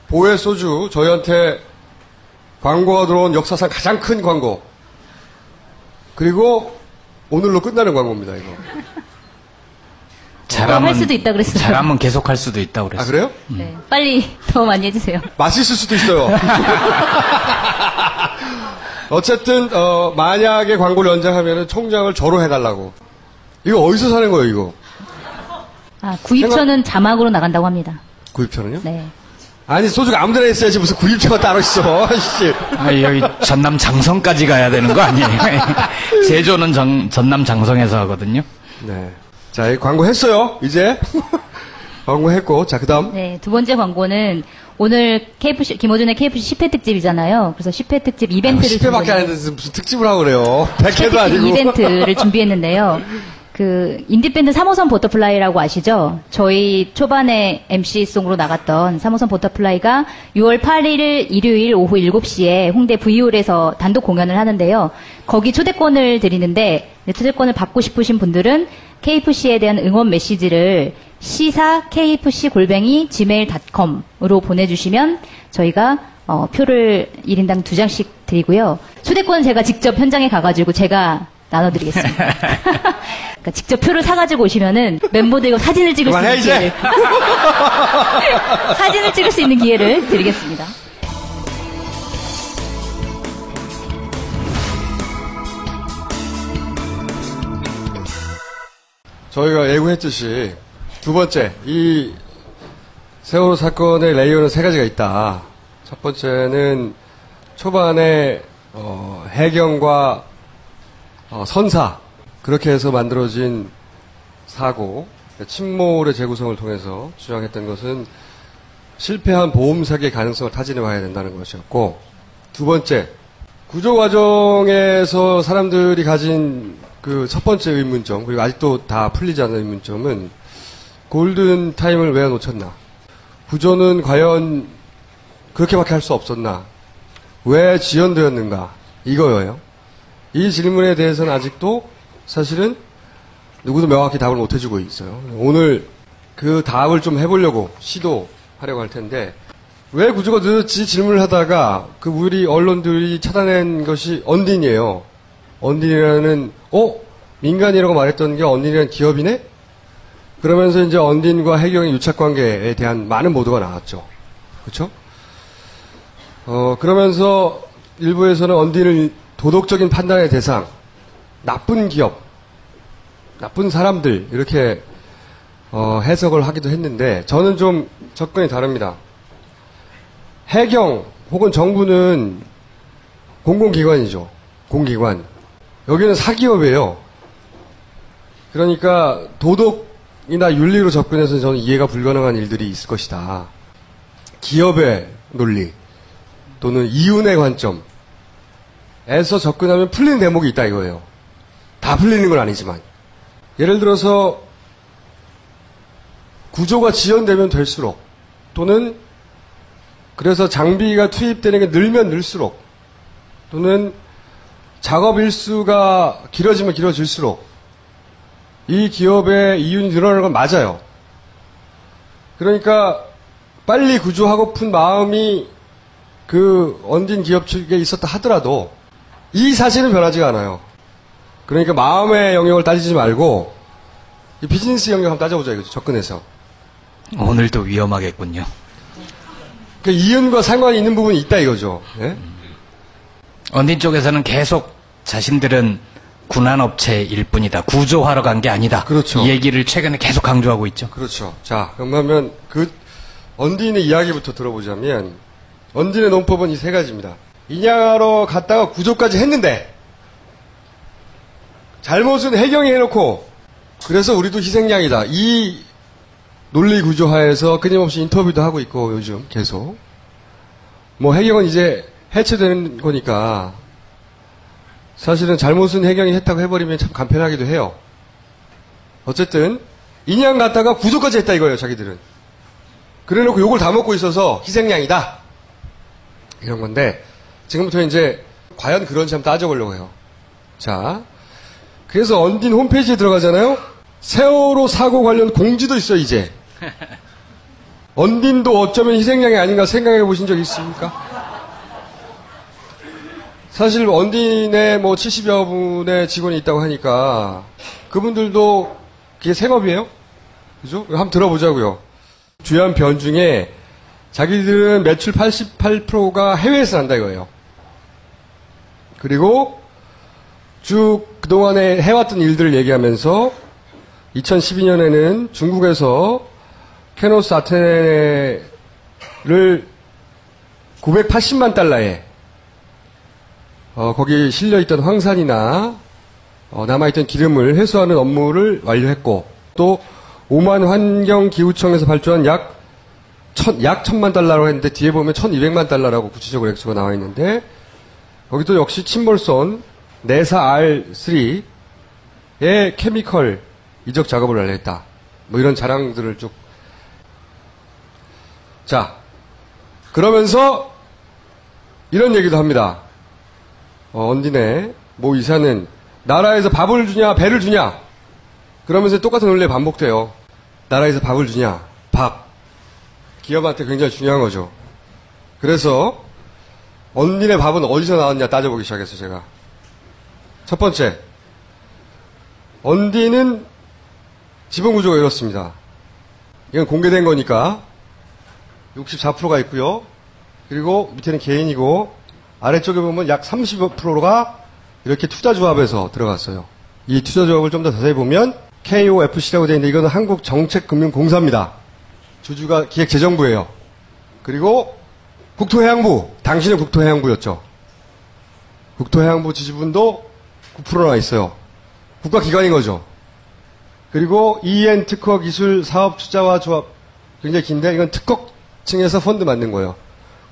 보혜 소주 저희한테 광고가 들어온 역사상 가장 큰 광고. 그리고 오늘로 끝나는 광고입니다, 이거. 할 수도 있다 그랬어요. 잘하면 계속 할 수도 있다고 그랬어요. 아, 그래요? 네. 빨리 더 많이 해주세요. 맛있을 수도 있어요. 어쨌든 만약에 광고를 연장하면 총장을 저로 해달라고. 이거 어디서 사는 거예요, 이거? 구입처는 자막으로 나간다고 합니다. 구입처는요? 네. 아니 소주가 아무데나 있어야지 무슨 구입처가 따로 있어. 씨. 여기 전남 장성까지 가야 되는 거 아니에요? 제조는 전남 장성에서 하거든요. 네. 자, 이 광고 했어요. 이제 광고 했고, 자 그다음. 네. 두 번째 광고는 오늘 김어준의 KFC 10회 특집이잖아요. 그래서 10회 특집 이벤트를 10회밖에 안 했는데 무슨 특집을 하고 그래요. 100회도 아니고. 이벤트를 준비했는데요. 그 인디밴드 3호선 버터플라이라고 아시죠? 저희 초반에 MC송으로 나갔던 3호선 버터플라이가 6월 8일 일요일 오후 7시에 홍대 V홀에서 단독 공연을 하는데요. 거기 초대권을 드리는데 초대권을 받고 싶으신 분들은 KFC에 대한 응원 메시지를 시사-kfc@gmail.com으로 보내주시면 저희가 표를 1인당 2장씩 드리고요. 초대권은 제가 직접 현장에 가가지고 제가 나눠드리겠습니다. 그러니까 직접 표를 사가지고 오시면은 멤버들과 사진을 찍을 수 있는 기회를 사진을 찍을 수 있는 기회를 드리겠습니다. 저희가 예고했듯이 두 번째 이 세월호 사건의 레이어는 세 가지가 있다. 첫 번째는 초반에 해경과 선사 그렇게 해서 만들어진 사고 침몰의 재구성을 통해서 주장했던 것은 실패한 보험 사기의 가능성을 타진해 봐야 된다는 것이었고 두 번째 구조 과정에서 사람들이 가진 그 첫 번째 의문점 그리고 아직도 다 풀리지 않은 의문점은 골든 타임을 왜 놓쳤나 구조는 과연 그렇게밖에 할 수 없었나 왜 지연되었는가 이거예요. 이 질문에 대해서는 아직도 사실은 누구도 명확히 답을 못 해주고 있어요. 오늘 그 답을 좀 해보려고 시도하려고 할 텐데, 왜 구조가 늦었지 질문을 하다가 그 우리 언론들이 찾아낸 것이 언딘이에요. 언딘이라는, 민간이라고 말했던 게 언딘이라는 기업이네? 그러면서 이제 언딘과 해경의 유착관계에 대한 많은 보도가 나왔죠. 그렇죠? 그러면서 일부에서는 언딘을 도덕적인 판단의 대상, 나쁜 기업, 나쁜 사람들 이렇게 해석을 하기도 했는데 저는 좀 접근이 다릅니다. 해경 혹은 정부는 공공기관이죠. 공기관. 여기는 사기업이에요. 그러니까 도덕이나 윤리로 접근해서 저는 이해가 불가능한 일들이 있을 것이다. 기업의 논리 또는 이윤의 관점에서 접근하면 풀리는 대목이 있다 이거예요. 다 풀리는 건 아니지만. 예를 들어서 구조가 지연되면 될수록 또는 그래서 장비가 투입되는 게 늘면 늘수록 또는 작업 일수가 길어지면 길어질수록 이 기업의 이윤이 늘어나는 건 맞아요. 그러니까 빨리 구조하고픈 마음이 그 언딘 기업 측에 있었다 하더라도 이 사실은 변하지가 않아요. 그러니까 마음의 영역을 따지지 말고 이 비즈니스 영역 한번 따져보자 이거죠. 접근해서. 오늘도 위험하겠군요. 그 이윤과 상관이 있는 부분이 있다 이거죠. 예? 언딘 쪽에서는 계속 자신들은 군안업체일 뿐이다. 구조하러 간 게 아니다. 그렇죠. 이 얘기를 최근에 계속 강조하고 있죠. 그렇죠. 자, 그러면 그 언딘의 이야기부터 들어보자면 언딘의 논법은 이 세 가지입니다. 인양하러 갔다가 구조까지 했는데 잘못은 해경이 해놓고 그래서 우리도 희생양이다. 이 논리 구조하에서 끊임없이 인터뷰도 하고 있고 요즘 계속 뭐 해경은 이제 해체되는 거니까 사실은 잘못은 해경이 했다고 해버리면 참 간편하기도 해요. 어쨌든 인양 갔다가 구조까지 했다 이거예요. 자기들은. 그래놓고 욕을 다 먹고 있어서 희생양이다. 이런 건데 지금부터 이제 과연 그런지 한번 따져보려고 해요. 자, 그래서 언딘 홈페이지에 들어가잖아요. 세월호 사고 관련 공지도 있어요. 이제. 언딘도 어쩌면 희생양이 아닌가 생각해 보신 적 있습니까? 사실 언딘에 뭐 70여 분의 직원이 있다고 하니까 그분들도 그게 생업이에요. 그죠? 한번 들어보자고요. 주요한 변 중에 자기들은 매출 88%가 해외에서 난다 이거예요. 그리고 쭉 그동안에 해왔던 일들을 얘기하면서 2012년에는 중국에서 캐노스 아테네를 980만 달러에 거기 실려있던 황산이나 남아있던 기름을 회수하는 업무를 완료했고 또 오만 환경기후청에서 발주한 약 1000만 달러라고 했는데 뒤에 보면 1200만 달러라고 구체적으로 액수가 나와 있는데 거기도 역시 침몰선 네사 R3의 케미컬 이적 작업을 완료했다. 뭐 이런 자랑들을 쭉. 자, 그러면서 이런 얘기도 합니다. 언딘의 모 이사는 나라에서 밥을 주냐 배를 주냐 그러면서 똑같은 논리에 반복돼요. 나라에서 밥을 주냐 밥. 기업한테 굉장히 중요한 거죠. 그래서 언딘의 밥은 어디서 나왔냐 따져보기 시작했어요. 제가. 첫 번째, 언딘은 지분 구조가 이렇습니다. 이건 공개된 거니까 64%가 있고요. 그리고 밑에는 개인이고 아래쪽에 보면 약 30%가 이렇게 투자조합에서 들어갔어요. 이 투자조합을 좀 더 자세히 보면 KOFC라고 되어 있는데 이거는 한국정책금융공사입니다. 주주가 기획재정부예요. 그리고 국토해양부, 당신은 국토해양부였죠. 국토해양부 지분도 9%나 있어요. 국가기관인 거죠. 그리고 EN 특허 기술 사업 투자와 조합 굉장히 긴데 이건 특허층에서 펀드 만든 거예요.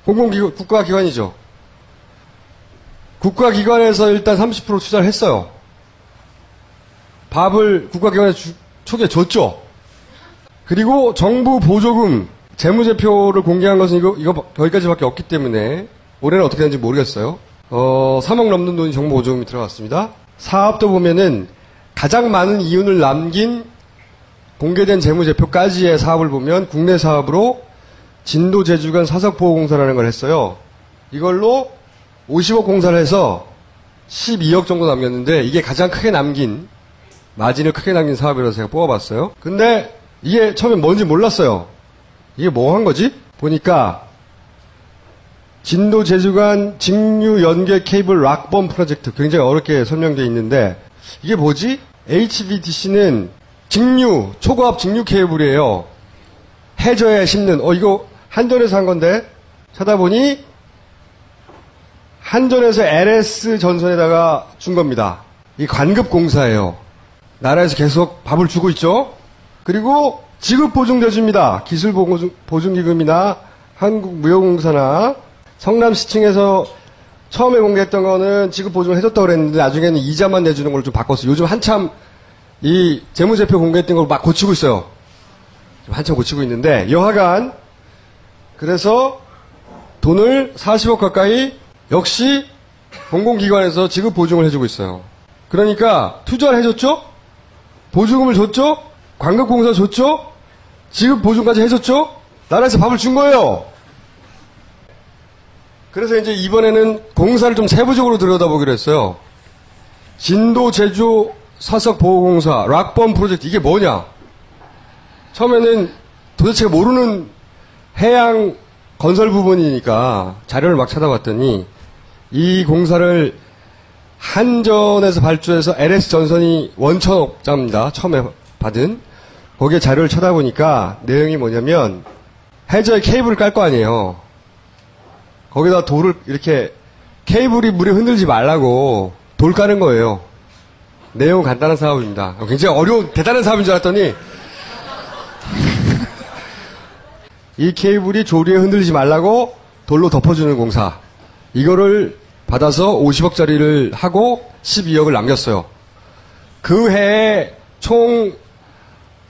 국가기관이죠. 국가기관에서 일단 30% 투자를 했어요. 밥을 국가기관에서 초기에 줬죠. 그리고 정부 보조금 재무제표를 공개한 것은 이거 여기까지밖에 없기 때문에 올해는 어떻게 되는지 모르겠어요. 3억 넘는 돈이 정부 보조금이 들어갔습니다. 사업도 보면은 가장 많은 이윤을 남긴 공개된 재무제표까지의 사업을 보면 국내 사업으로 진도 제주간 사석보호공사라는 걸 했어요. 이걸로 50억 공사를 해서 12억 정도 남겼는데 이게 가장 크게 남긴 마진을 크게 남긴 사업이라서 제가 뽑아봤어요. 근데 이게 처음에 뭔지 몰랐어요. 이게 뭐 한 거지? 보니까 진도 제주간 직류 연계 케이블 락범 프로젝트 굉장히 어렵게 설명되어 있는데 이게 뭐지? HVDC는 직류 초고압 직류 케이블이에요. 해저에 심는 이거 한전에서 한 건데 찾아보니 한전에서 LS 전선에다가 준 겁니다. 이 관급 공사예요. 나라에서 계속 밥을 주고 있죠. 그리고 지급 보증대줍니다. 기술 보증기금이나 한국무역공사나 성남시청에서 처음에 공개했던 거는 지급 보증을 해줬다고 그랬는데 나중에는 이자만 내주는 걸로 좀 바꿨어요. 요즘 한참 이 재무제표 공개했던 걸 막 고치고 있어요. 한참 고치고 있는데 여하간 그래서 돈을 40억 가까이 역시 공공기관에서 지급 보증을 해주고 있어요. 그러니까 투자를 해줬죠? 보증금을 줬죠? 관급공사 줬죠? 지급 보증까지 해줬죠? 나라에서 밥을 준 거예요. 그래서 이제 이번에는 공사를 좀 세부적으로 들여다보기로 했어요. 진도 제주 사석보호공사 락범 프로젝트 이게 뭐냐? 처음에는 도대체 모르는 해양 건설 부분이니까 자료를 막 찾아봤더니 이 공사를 한전에서 발주해서 LS 전선이 원천업자입니다. 처음에 받은 거기에 자료를 찾아보니까 내용이 뭐냐면 해저에 케이블을 깔 거 아니에요. 거기다 돌을 이렇게 케이블이 물에 흔들지 말라고 돌 까는 거예요. 내용 간단한 사업입니다. 굉장히 어려운 대단한 사업인 줄 알았더니 이 케이블이 조리에 흔들리지 말라고 돌로 덮어주는 공사. 이거를 받아서 50억짜리를 하고 12억을 남겼어요. 그 해에 총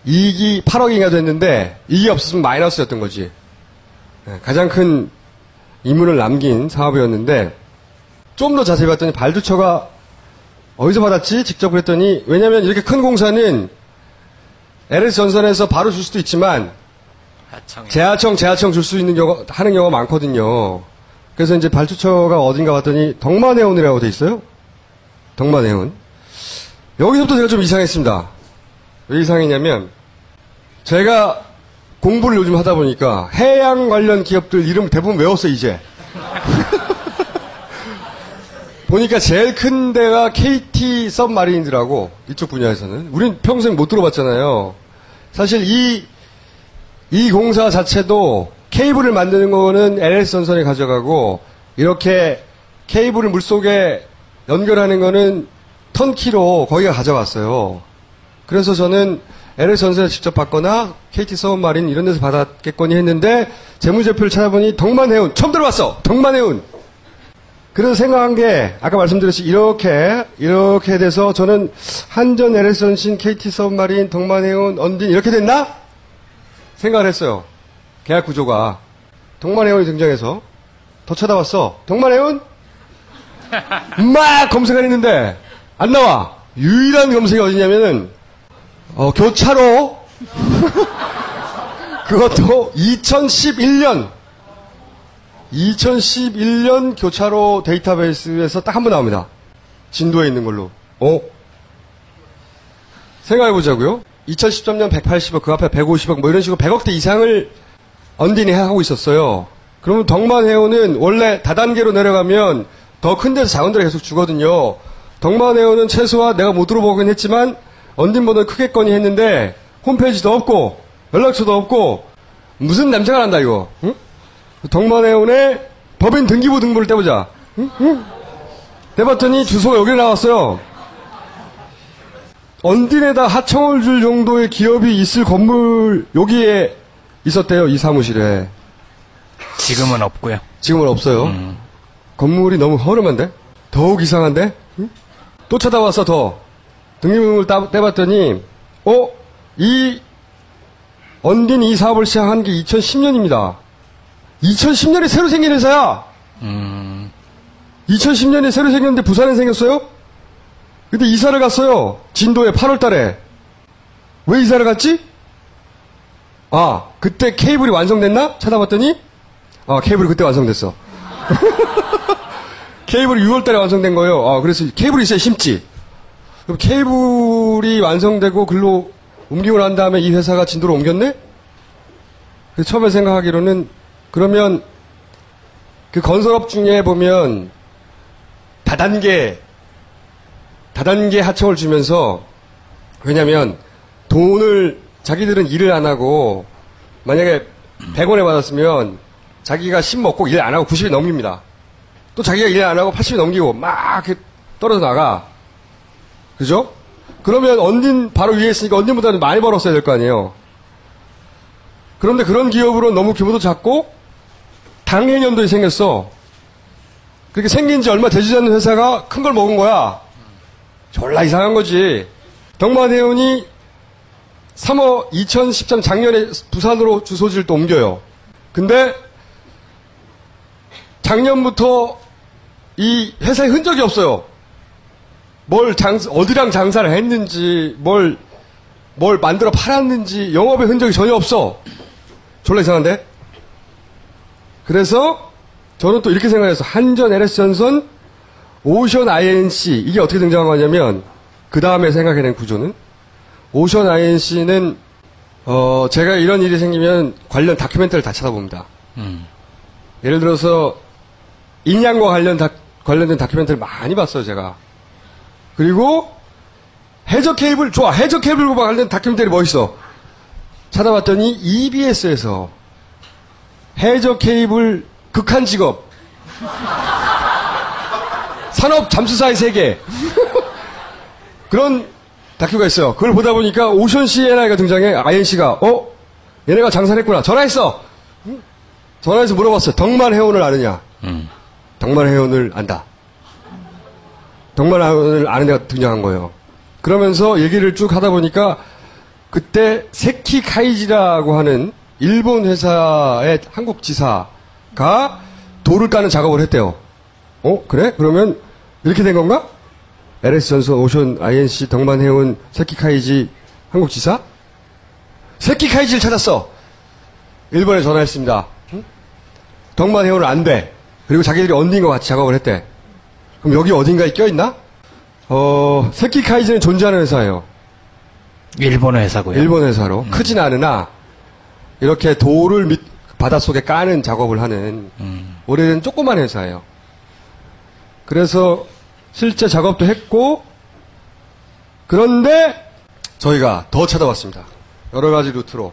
이익이 8억인가 됐는데 이익이 없었으면 마이너스였던 거지. 가장 큰 이문을 남긴 사업이었는데 좀 더 자세히 봤더니 발주처가 어디서 받았지? 직접 그랬더니 왜냐면 이렇게 큰 공사는 LS 전선에서 바로 줄 수도 있지만 재하청 줄 수 있는 경우, 하는 경우가 많거든요. 그래서 이제 발주처가 어딘가 봤더니 덕만해운이라고 돼 있어요. 덕만해운. 여기서부터 제가 좀 이상했습니다. 왜 이상했냐면 제가 공부를 요즘 하다 보니까 해양 관련 기업들 이름 대부분 외웠어요, 이제. 보니까 제일 큰 데가 KT 서브마린즈라고 이쪽 분야에서는. 우린 평생 못 들어봤잖아요. 사실 이 공사 자체도 케이블을 만드는 거는 LS 전선에 가져가고 이렇게 케이블을 물속에 연결하는 거는 턴키로 거기가 가져갔어요. 그래서 저는 LS 전선에 직접 받거나 KT 서브마린 이런 데서 받았겠거니 했는데 재무제표를 찾아보니 덕만해운 처음 들어봤어. 덕만해운. 그래서 생각한 게 아까 말씀드렸듯이 이렇게 돼서 저는 한전, LS 전신, KT 서브마린, 덕만해운, 언딘 이렇게 됐나? 생각을 했어요. 계약 구조가. 덕만해운이 등장해서 더 찾아봤어. 덕만해운? 막 검색을 했는데 안 나와. 유일한 검색이 어디냐면은 교차로 그것도 2011년 교차로 데이터베이스에서 딱 한 번 나옵니다. 진도에 있는 걸로. 생각해보자고요. 2013년 180억, 그 앞에 150억, 뭐 이런 식으로 100억대 이상을 언딘이 하고 있었어요. 그러면 덕만해운은 원래 다단계로 내려가면 더 큰 데서 작은 데로 계속 주거든요. 덕만해운은 최소한 내가 못 들어보긴 했지만 언딘보다 크겠거니 했는데 홈페이지도 없고 연락처도 없고 무슨 냄새가 난다 이거. 응? 덕만해운의 법인 등기부 등본을 떼보자. 응? 떼봤더니 주소가 여기 나왔어요. 언딘에다 하청을 줄 정도의 기업이 있을 건물 여기에 있었대요. 이 사무실에. 지금은 없고요. 지금은 없어요. 건물이 너무 허름한데? 더욱 이상한데? 응? 또 찾아와서 더 등기부등본을 떼봤더니 이 언딘 이 사업을 시작한 게 2010년입니다. 2010년에 새로 생긴 회사야. 2010년에 새로 생겼는데 부산에 생겼어요? 근데 이사를 갔어요. 진도에 8월 달에. 왜 이사를 갔지? 아, 그때 케이블이 완성됐나? 찾아봤더니, 케이블이 그때 완성됐어. 케이블이 6월달에 완성된 거예요. 그래서 케이블이 있어야 심지. 그럼 케이블이 완성되고 글로 옮기고 난 다음에 이 회사가 진도로 옮겼네? 그래서 처음에 생각하기로는, 그러면 그 건설업 중에 보면 다단계 하청을 주면서, 왜냐면 돈을 자기들은 일을 안 하고 만약에 100원에 받았으면 자기가 10 먹고 일 안 하고 90이 넘깁니다. 또 자기가 일 안 하고 80이 넘기고 막 이렇게 떨어져 나가. 그죠? 그러면 언딘 바로 위에 있으니까 언딘보다는 많이 벌었어야 될 거 아니에요. 그런데 그런 기업으로 너무 규모도 작고 당해년도에 생겼어. 그렇게 생긴 지 얼마 되지 않는 회사가 큰 걸 먹은 거야. 졸라 이상한 거지. 덕만해운이 2013 작년에 부산으로 주소지를 또 옮겨요. 근데 작년부터 이 회사에 흔적이 없어요. 어디랑 장사를 했는지, 뭘 만들어 팔았는지, 영업의 흔적이 전혀 없어. 졸라 이상한데? 그래서 저는 또 이렇게 생각해서 한전, LS전선, 오션 INC, 이게 어떻게 등장한 거냐면, 그 다음에 생각해낸 구조는, 오션 INC는, 제가 이런 일이 생기면 관련 다큐멘터리를 다 찾아봅니다. 예를 들어서, 인양과 관련된 다큐멘터리를 많이 봤어요, 제가. 그리고, 해저 케이블과 관련된 다큐멘터리 뭐 있어? 찾아봤더니, EBS에서, 해저 케이블 극한 직업. 산업 잠수사의 세계. 그런 다큐가 있어요. 그걸 보다 보니까 오션 CNI가 등장해. INC가 얘네가 장사를 했구나. 전화했어. 전화해서 물어봤어요. 덕만해운을 아느냐? 덕만해운을 안다. 덕만해운을 아는 데가 등장한 거예요. 그러면서 얘기를 쭉 하다 보니까 그때 세키 카이지라고 하는 일본 회사의 한국 지사가 돌을 까는 작업을 했대요. 그래? 그러면 이렇게 된 건가? LS전선, 오션, INC, 덕만해운, 세키카이지, 한국지사? 세키카이지를 찾았어. 일본에 전화했습니다. 덕만해운은 안 돼. 그리고 자기들이 언딘가 같이 작업을 했대. 그럼 여기 어딘가에 껴있나? 세키카이지는 존재하는 회사예요. 일본 회사고요. 일본 회사로. 크진 않으나, 이렇게 돌을 바닷속에 까는 작업을 하는, 오래된 조그만 회사예요. 그래서, 실제 작업도 했고, 그런데 저희가 더 찾아봤습니다. 여러 가지 루트로.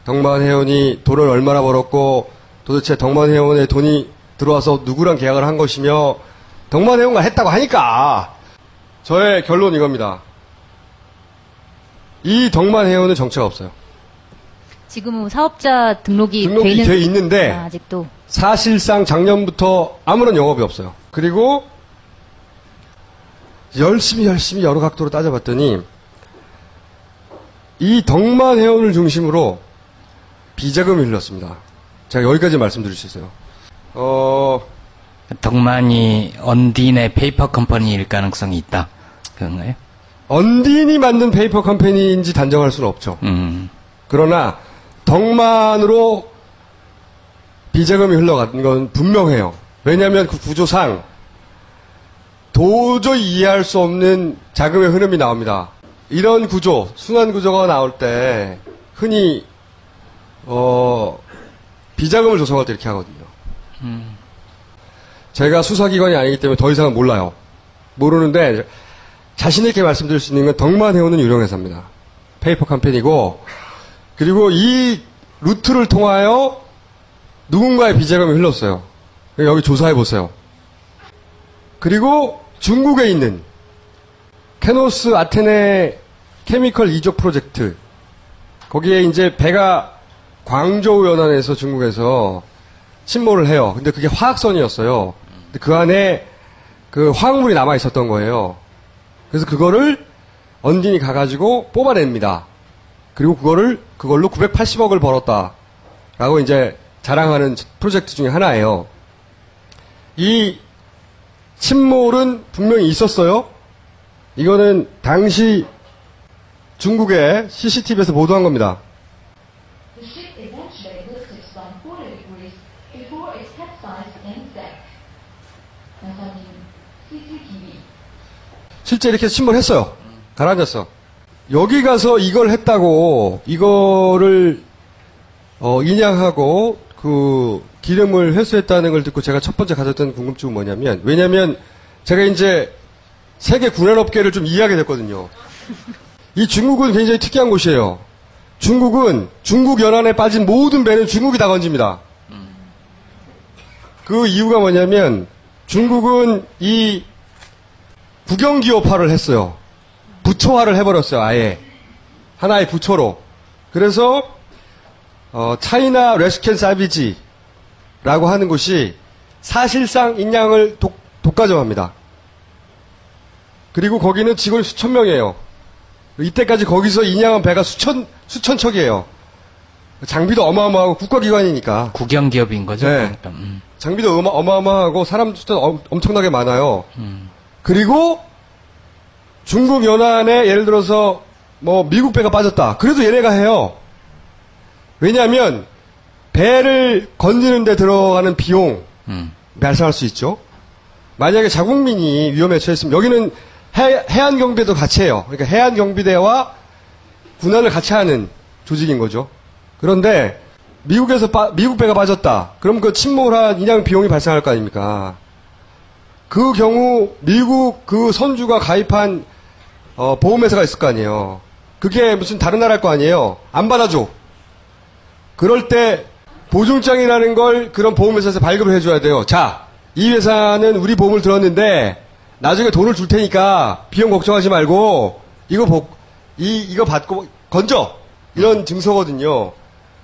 덕만해운이 돈을 얼마나 벌었고, 도대체 덕만해운에 돈이 들어와서 누구랑 계약을 한 것이며, 덕만해운과 했다고 하니까, 저의 결론은 이겁니다. 이 덕만해운은 정체가 없어요. 지금은 사업자 등록이 돼 있는데, 아직도. 사실상 작년부터 아무런 영업이 없어요. 그리고, 열심히 여러 각도로 따져봤더니 이 덕만해운을 중심으로 비자금이 흘렀습니다. 제가 여기까지 말씀드릴 수 있어요. 덕만이 언딘의 페이퍼 컴퍼니일 가능성이 있다. 그런가요? 언딘이 만든 페이퍼 컴퍼니인지 단정할 수는 없죠. 그러나 덕만으로 비자금이 흘러간 건 분명해요. 왜냐하면 그 구조상 도저히 이해할 수 없는 자금의 흐름이 나옵니다. 이런 구조, 순환 구조가 나올 때 흔히 비자금을 조성할 때 이렇게 하거든요. 제가 수사기관이 아니기 때문에 더 이상은 몰라요. 모르는데 자신 있게 말씀드릴 수 있는 건 덕만해운은 유령회사입니다. 페이퍼 컴퍼니고, 그리고 이 루트를 통하여 누군가의 비자금이 흘렀어요. 여기 조사해 보세요. 그리고 중국에 있는 캐노스 아테네 케미컬 이족 프로젝트, 거기에 이제 배가 광저우 연안에서 중국에서 침몰을 해요. 근데 그게 화학선이었어요. 근데 그 안에 그 화학물이 남아 있었던 거예요. 그래서 그거를 언딘이 가가지고 뽑아냅니다. 그리고 그걸로 980억을 벌었다라고 이제 자랑하는 프로젝트 중에 하나예요. 이 침몰은 분명히 있었어요. 이거는 당시 중국의 CCTV에서 보도한 겁니다. 실제 이렇게 침몰했어요. 가라앉았어. 여기 가서 이걸 했다고 이거를 인양하고 그 기름을 회수했다는 걸 듣고 제가 첫 번째 가졌던 궁금증은 뭐냐면, 왜냐면 제가 이제 세계 군안업계를 좀 이해하게 됐거든요. 이 중국은 굉장히 특이한 곳이에요. 중국은 중국 연안에 빠진 모든 배는 중국이 다 건집니다. 그 이유가 뭐냐면 중국은 이 국영기업화를 했어요. 부처화를 해버렸어요. 아예 하나의 부처로. 그래서 차이나 레스큐 서비스라고 하는 곳이 사실상 인양을 독과점합니다. 그리고 거기는 직원이 수천 명이에요. 이때까지 거기서 인양한 배가 수천 척이에요. 장비도 어마어마하고 국가기관이니까. 국영기업인 거죠? 네. 그러니까. 장비도 어마어마하고 사람 숫자도 엄청나게 많아요. 그리고 중국 연안에 예를 들어서 뭐 미국 배가 빠졌다. 그래도 얘네가 해요. 왜냐하면 배를 건지는 데 들어가는 비용 발생할 수 있죠. 만약에 자국민이 위험에 처했으면 여기는 해안경비도 같이 해요. 그러니까 해안경비대와 군안을 같이 하는 조직인 거죠. 그런데 미국 배가 빠졌다. 그럼 그 침몰한 인양 비용이 발생할 거 아닙니까? 그 경우 미국 그 선주가 가입한 보험회사가 있을 거 아니에요. 그게 무슨 다른 나라일 거 아니에요. 안 받아줘. 그럴 때 보증장이라는 걸 그런 보험회사에서 발급을 해줘야 돼요. 자, 이 회사는 우리 보험을 들었는데 나중에 돈을 줄 테니까 비용 걱정하지 말고 이거 받고 건져. 이런 증서거든요.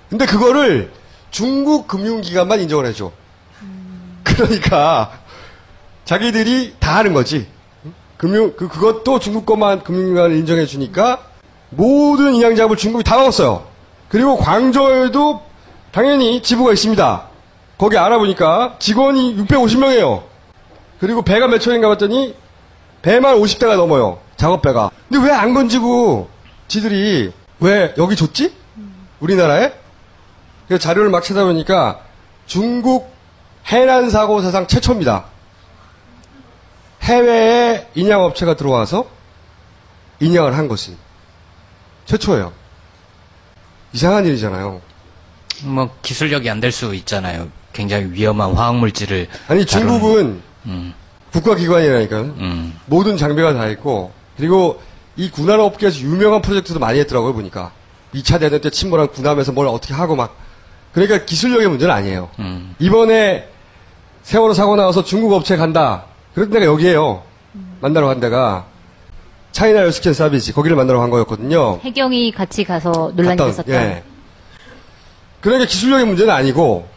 근데 그거를 중국 금융기관만 인정을 해줘. 그러니까 자기들이 다 하는 거지. 그것도 중국 것만 금융기관을 인정해 주니까 모든 인양작업을 중국이 다 먹었어요. 그리고 광저에도 당연히 지부가 있습니다. 거기 알아보니까 직원이 650명이에요. 그리고 배가 몇 척인가 봤더니 배만 50대가 넘어요. 작업배가. 근데 왜 안 건지고 지들이 왜 여기 줬지? 우리나라에? 그래서 자료를 막 찾아보니까 중국 해난사고 사상 최초입니다. 해외에 인양업체가 들어와서 인양을 한 것은 최초예요. 이상한 일이잖아요. 뭐 기술력이 안 될 수 있잖아요. 굉장히 위험한 화학물질을. 아니 중국은 국가기관이라니까요. 모든 장비가 다 있고, 그리고 이 군안업계에서 유명한 프로젝트도 많이 했더라고요. 보니까 2차 대전 때 침몰한 군함에서 뭘 어떻게 하고 막. 그러니까 기술력의 문제는 아니에요. 이번에 세월호 사고 나와서 중국 업체 간다. 그런 데가 여기에요. 만나러 간 데가 차이나 레스큐 서비스, 거기를 만나러 간 거였거든요. 해경이 같이 가서 논란이 됐었다. 예. 그러니까 기술력의 문제는 아니고,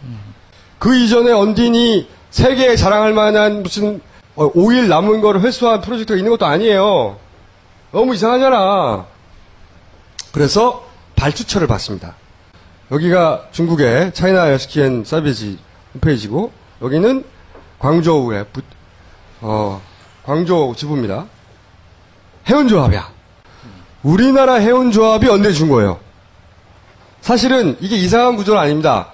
그 이전에 언딘이 세계에 자랑할 만한 무슨 오일 남은 거를 회수한 프로젝트가 있는 것도 아니에요. 너무 이상하잖아. 그래서 발주처를 받습니다. 여기가 중국의 차이나 레스큐 서비스 홈페이지고, 여기는 광저우의 광저우 지부입니다. 해운조합이야. 우리나라 해운조합이 언제 준 거예요? 사실은 이게 이상한 구조는 아닙니다.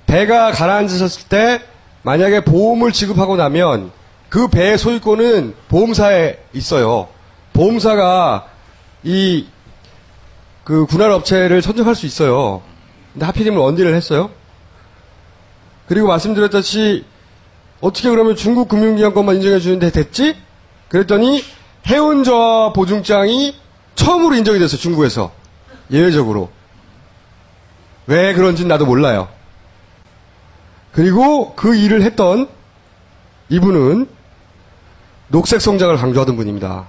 배가 가라앉으셨을 때 만약에 보험을 지급하고 나면 그 배의 소유권은 보험사에 있어요. 보험사가 그 군안업체를 선정할 수 있어요. 근데 하필이면 언디를 했어요. 그리고 말씀드렸듯이 어떻게 그러면 중국 금융기관 것만 인정해 주는데 됐지? 그랬더니 해운조합 보증장이 처음으로 인정이 됐어요. 중국에서. 예외적으로. 왜 그런지는 나도 몰라요. 그리고 그 일을 했던 이분은 녹색 성장을 강조하던 분입니다.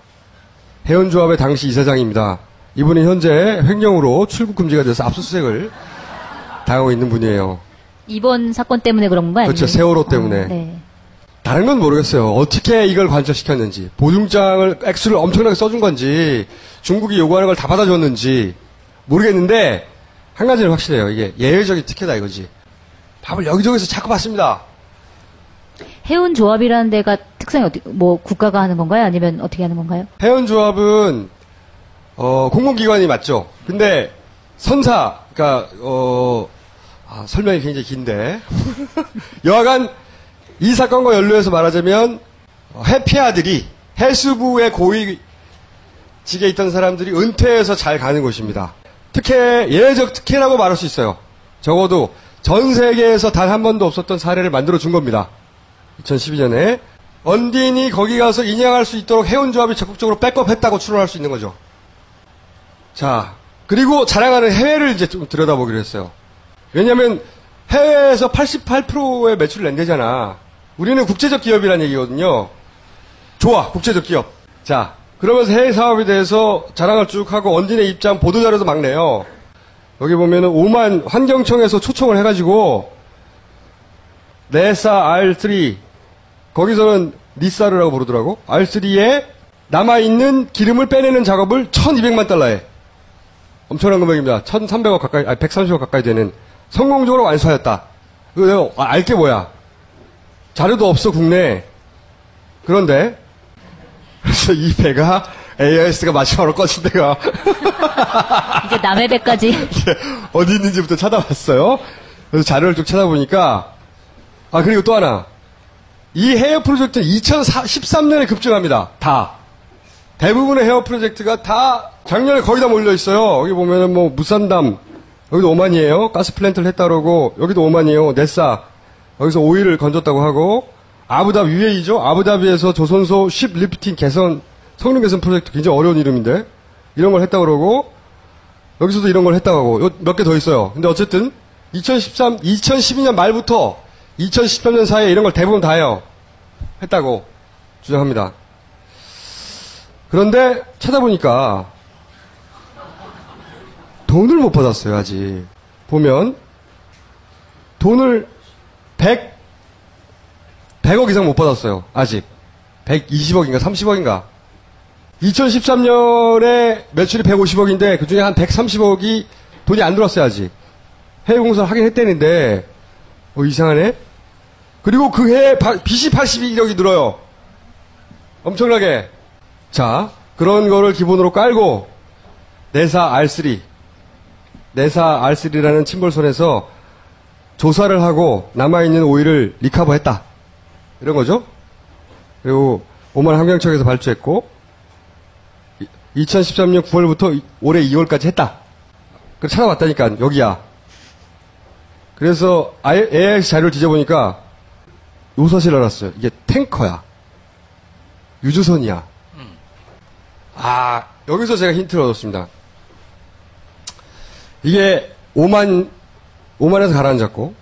해운조합의 당시 이사장입니다. 이분은 현재 횡령으로 출국 금지가 돼서 압수수색을 당하고 있는 분이에요. 이번 사건 때문에 그런 건가요? 그렇죠. 아니면? 세월호 때문에. 네. 다른 건 모르겠어요. 어떻게 이걸 관철시켰는지, 보증장을 액수를 엄청나게 써준 건지, 중국이 요구하는 걸 다 받아줬는지 모르겠는데 한 가지는 확실해요. 이게 예외적인 특혜다 이거지. 밥을 여기저기서 자꾸 받습니다. 해운조합이라는 데가 특성이 뭐 국가가 하는 건가요? 아니면 어떻게 하는 건가요? 해운조합은 공공기관이 맞죠. 근데 선사, 그러니까 설명이 굉장히 긴데 여하간 이 사건과 연루해서 말하자면 해수부의 고위직에 있던 사람들이 은퇴해서 잘 가는 곳입니다. 특혜, 예외적 특혜라고 말할 수 있어요. 적어도 전 세계에서 단 한 번도 없었던 사례를 만들어 준 겁니다. 2012년에. 언딘이 거기 가서 인양할 수 있도록 해운조합이 적극적으로 백업했다고 추론할 수 있는 거죠. 자, 그리고 자랑하는 해외를 이제 좀 들여다보기로 했어요. 왜냐면 해외에서 88%의 매출을 낸대잖아. 우리는 국제적 기업이라는 얘기거든요. 좋아, 국제적 기업. 자, 그러면서 해외 사업에 대해서 자랑을 쭉 하고 언딘의 입장 보도자료도 막 내요. 여기 보면은 오만 환경청에서 초청을 해가지고 네사 R3 거기서는 니사르라고 부르더라고. R3에 남아있는 기름을 빼내는 작업을 1200만 달러에 엄청난 금액입니다. 1300억 가까이, 130억 가까이 되는 성공적으로 완수하였다. 그거 내가 알게 뭐야. 자료도 없어 국내에. 그런데 그래서 이 배가 AIS가 마지막으로 꺼진 데가 이제 남의 배까지. 어디 있는지부터 찾아봤어요. 그래서 자료를 쭉 찾아보니까 그리고 또 하나. 이 해외 프로젝트는 2013년에 급증합니다. 다. 대부분의 해외 프로젝트가 다 작년에 거의 다 몰려 있어요. 여기 보면은 뭐 무산담 여기도 오만이에요. 가스 플랜트를 했다 그러고 여기도 오만이에요. 네사 여기서 오일을 건졌다고 하고 아부다비 UAE죠. 아부다비에서 조선소 쉽 리프팅 개선 성능 개선 프로젝트 굉장히 어려운 이름인데 이런 걸 했다 그러고 여기서도 이런 걸 했다고 하고 몇 개 더 있어요. 근데 어쨌든 2012년 말부터 2013년 사이에 이런 걸 대부분 다 해요. 했다고 주장합니다. 그런데 찾아보니까 돈을 못 받았어요, 아직. 보면 돈을 100억 이상 못 받았어요, 아직. 120억인가 30억인가. 2013년에 매출이 150억인데 그중에 한 130억이 돈이 안 들어왔어요, 아직. 해외 공사를 하긴 했다는데 이상하네. 그리고 그 해에 빚이 82억이 늘어요. 엄청나게. 자, 그런 거를 기본으로 깔고 네사 R3라는 침몰선에서 조사를 하고 남아있는 오일을 리커버했다. 이런 거죠. 그리고 오만 환경청에서 발주했고 2013년 9월부터 올해 2월까지 했다. 그래서 찾아봤다니까 여기야. 그래서 AIS 자료를 뒤져보니까 요 사실 알았어요. 이게 탱커야. 유조선이야. 여기서 제가 힌트를 얻었습니다. 이게 오만에서 가라앉았고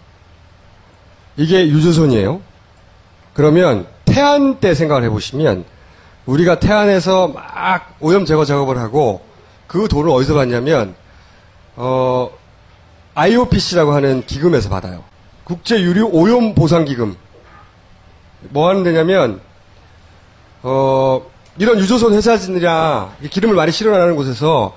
이게 유조선이에요. 그러면 태안 때 생각을 해보시면 우리가 태안에서 막 오염 제거 작업을 하고 그 돈을 어디서 받냐면 IOPC라고 하는 기금에서 받아요. 국제유류 오염 보상 기금. 뭐 하는 데냐면 이런 유조선 회사진이랑 기름을 많이 실어나는 곳에서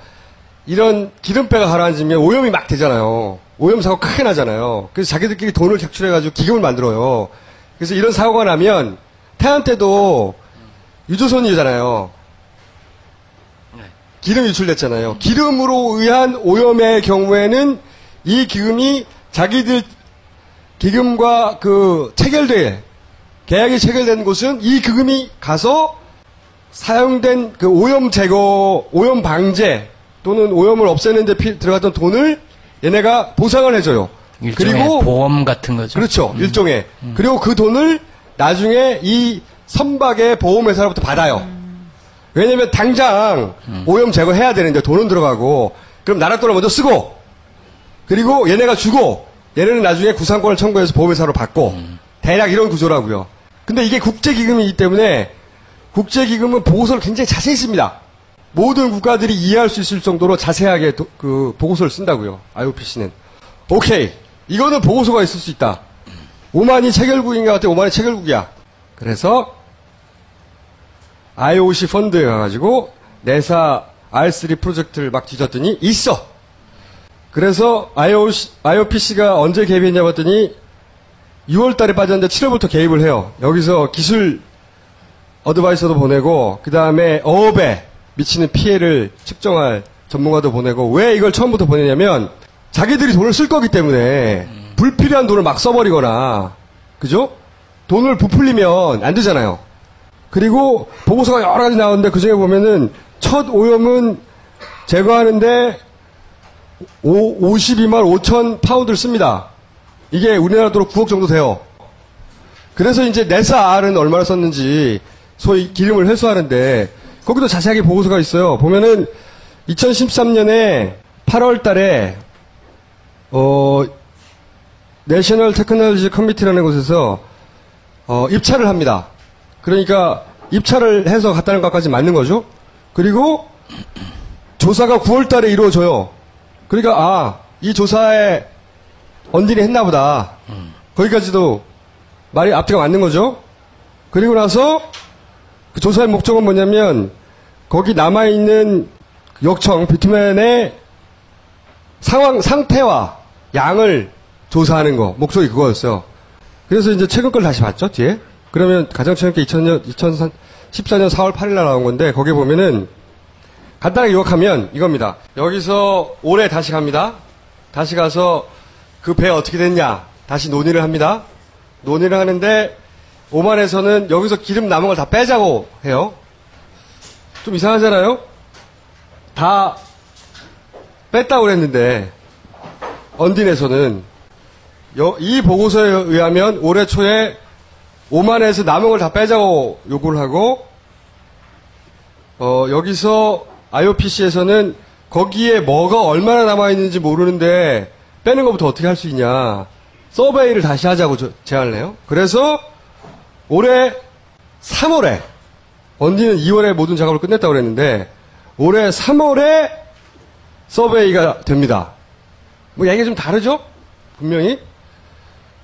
이런 기름배가 가라앉으면 오염이 막 되잖아요. 오염 사고 크게 나잖아요. 그래서 자기들끼리 돈을 객출해가지고 기금을 만들어요. 그래서 이런 사고가 나면 태안 때도 유조선이잖아요. 기름 유출됐잖아요. 기름으로 의한 오염의 경우에는 이 기금이 자기들 기금과 계약이 체결된 곳은 이 기금이 가서 사용된 그 오염 제거, 오염 방제 또는 오염을 없애는 데 들어갔던 돈을 얘네가 보상을 해줘요. 일종의 그리고 보험 같은 거죠. 그렇죠. 일종의. 그리고 그 돈을 나중에 이 선박의 보험회사로부터 받아요. 왜냐면 당장 오염 제거해야 되는데 돈은 들어가고 그럼 나라 돈을 먼저 쓰고 그리고 얘네가 주고 얘네는 나중에 구상권을 청구해서 보험회사로 받고 대략 이런 구조라고요. 근데 이게 국제기금이기 때문에 국제기금은 보고서를 굉장히 자세히 씁니다. 모든 국가들이 이해할 수 있을 정도로 자세하게 그 보고서를 쓴다고요. IOPC는. 오케이. 이거는 보고서가 있을 수 있다. 오만이 체결국인가 같아. 오만이 체결국이야. 그래서 IOC 펀드에 가가지고 네사 R3 프로젝트를 막 뒤졌더니 있어. 그래서 IOPC가 언제 개입했냐 봤더니 6월 달에 빠졌는데 7월부터 개입을 해요. 여기서 기술 어드바이서도 보내고 그 다음에 어업에 미치는 피해를 측정할 전문가도 보내고 왜 이걸 처음부터 보내냐면 자기들이 돈을 쓸 거기 때문에 불필요한 돈을 막 써버리거나 그죠? 돈을 부풀리면 안 되잖아요. 그리고 보고서가 여러 가지 나오는데 그 중에 보면은 첫 오염은 제거하는데 52만 5천 파운드를 씁니다. 이게 우리나라 돈으로 9억 정도 돼요. 그래서 이제 네사알은 얼마나 썼는지 소위 기름을 회수하는데 거기도 자세하게 보고서가 있어요. 보면은 2013년에 8월 달에 내셔널 테크놀로지 커미티라는 곳에서 입찰을 합니다. 그러니까 입찰을 해서 갔다는 것까지 맞는 거죠. 그리고 조사가 9월 달에 이루어져요. 그러니까 이 조사에 언딘이 했나 보다. 거기까지도 말이 앞뒤가 맞는 거죠. 그리고 나서 그 조사의 목적은 뭐냐면 거기 남아있는 역청 비투맨의 상태와 양을 조사하는 거. 목적이 그거였어요. 그래서 이제 최근 걸 다시 봤죠, 뒤에. 그러면 가장 최근 게 2014년 4월 8일 날 나온 건데 거기에 보면은 간단하게 요약하면 이겁니다. 여기서 올해 다시 갑니다. 다시 가서 그 배 어떻게 됐냐 다시 논의를 합니다. 논의를 하는데 오만에서는 여기서 기름 남은 걸 다 빼자고 해요. 좀 이상하잖아요. 다 뺐다고 그랬는데 언딘에서는 이 보고서에 의하면 올해 초에 오만에서 남은 걸 다 빼자고 요구를 하고 여기서 IOPC에서는 거기에 뭐가 얼마나 남아있는지 모르는데 빼는 것부터 어떻게 할 수 있냐. 서베이를 다시 하자고 제안을 해요. 그래서 올해 3월에 언디는 2월에 모든 작업을 끝냈다고 그랬는데 올해 3월에 서베이가 됩니다. 뭐 얘기가 좀 다르죠? 분명히.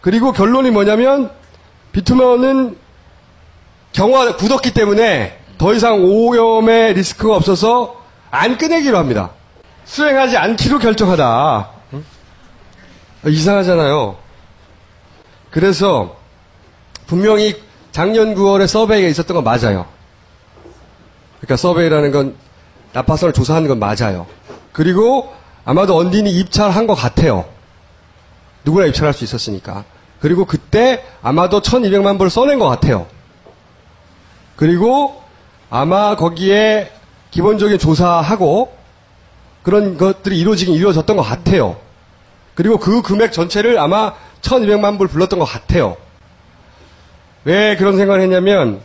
그리고 결론이 뭐냐면 비투men은 경화가 굳었기 때문에 더 이상 오염의 리스크가 없어서 안 꺼내기로 합니다. 수행하지 않기로 결정하다. 이상하잖아요. 그래서 분명히 작년 9월에 서베이가 있었던 건 맞아요. 그러니까 서베이라는 건 나파선을 조사하는 건 맞아요. 그리고 아마도 언딘이 입찰한 것 같아요. 누구나 입찰할 수 있었으니까. 그리고 그때 아마도 1200만 불을 써낸 것 같아요. 그리고 아마 거기에 기본적인 조사하고 그런 것들이 이루어졌던 것 같아요. 그리고 그 금액 전체를 아마 1200만 불 불렀던 것 같아요. 왜 그런 생각을 했냐면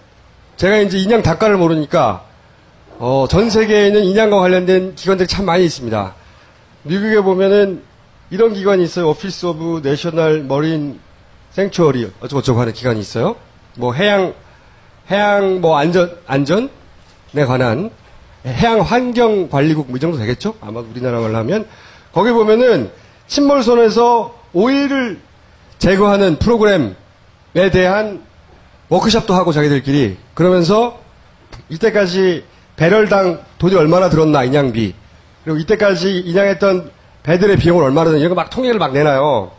제가 이제 인양 단가를 모르니까 전 세계에는 인양과 관련된 기관들이 참 많이 있습니다. 미국에 보면은 이런 기관이 있어요. 오피스 오브 내셔널 머린 생츄어리 어쩌고저쩌고 하는 기관이 있어요. 뭐 해양 뭐 안전에 관한 해양 환경 관리국 뭐 이 정도 되겠죠? 아마 우리나라 말로 하면 거기 보면은 침몰선에서 오일을 제거하는 프로그램에 대한 워크숍도 하고 자기들끼리 그러면서 이때까지 배럴당 돈이 얼마나 들었나 인양비 그리고 이때까지 인양했던 배들의 비용을 얼마나 들었나 이런 거 막 통계를 막 내놔요.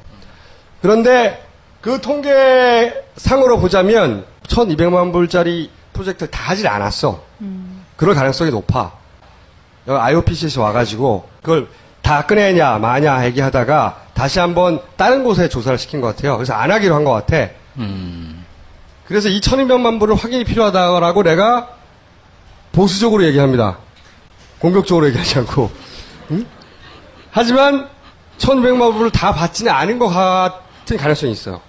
그런데 그 통계상으로 보자면 1200만 불짜리 프로젝트를 다 하질 않았어. 그럴 가능성이 높아. 여기 IOPC에서 와가지고 그걸 다 꺼내냐 마냐 얘기하다가 다시 한번 다른 곳에 조사를 시킨 것 같아요. 그래서 안 하기로 한 것 같아. 그래서 이 1200만 불은 확인이 필요하다고 내가 보수적으로 얘기합니다. 공격적으로 얘기하지 않고. 응? 하지만 1200만 불을 다 받지는 않은 것 같은 가능성이 있어요.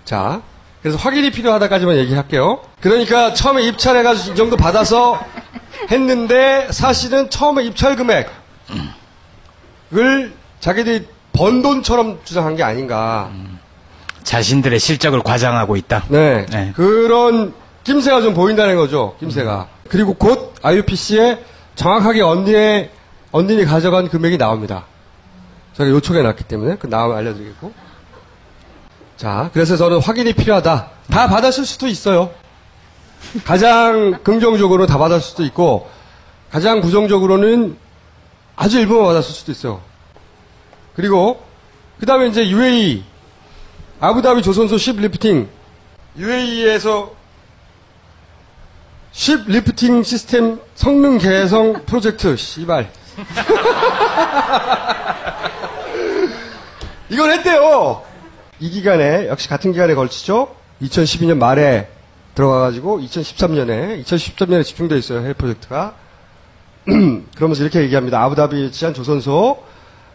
자, 그래서 확인이 필요하다까지만 얘기할게요. 그러니까 처음에 입찰해가지고 이 정도 받아서 했는데 사실은 처음에 입찰 금액을 자기들이 번 돈처럼 주장한 게 아닌가. 자신들의 실적을 과장하고 있다. 네. 네. 그런 낌새가 좀 보인다는 거죠. 낌새가. 그리고 곧 IOPC에 정확하게 언딘이 가져간 금액이 나옵니다. 저희가 요청해 놨기 때문에 그 나오면 알려드리겠고. 자, 그래서 저는 확인이 필요하다. 다 받았을 수도 있어요. 가장 긍정적으로 다 받았을 수도 있고 가장 부정적으로는 아주 일부만 받았을 수도 있어요. 그리고 그 다음에 이제 UAE 아부다비 조선소 십 리프팅 UAE에서 십 리프팅 시스템 성능 개성 프로젝트 씨발 이걸 했대요. 이 기간에 역시 같은 기간에 걸치죠. 2012년 말에 들어가가지고 2013년에 집중되어 있어요. 해외 프로젝트가. 그러면서 이렇게 얘기합니다. 아부다비에 위치한 조선소,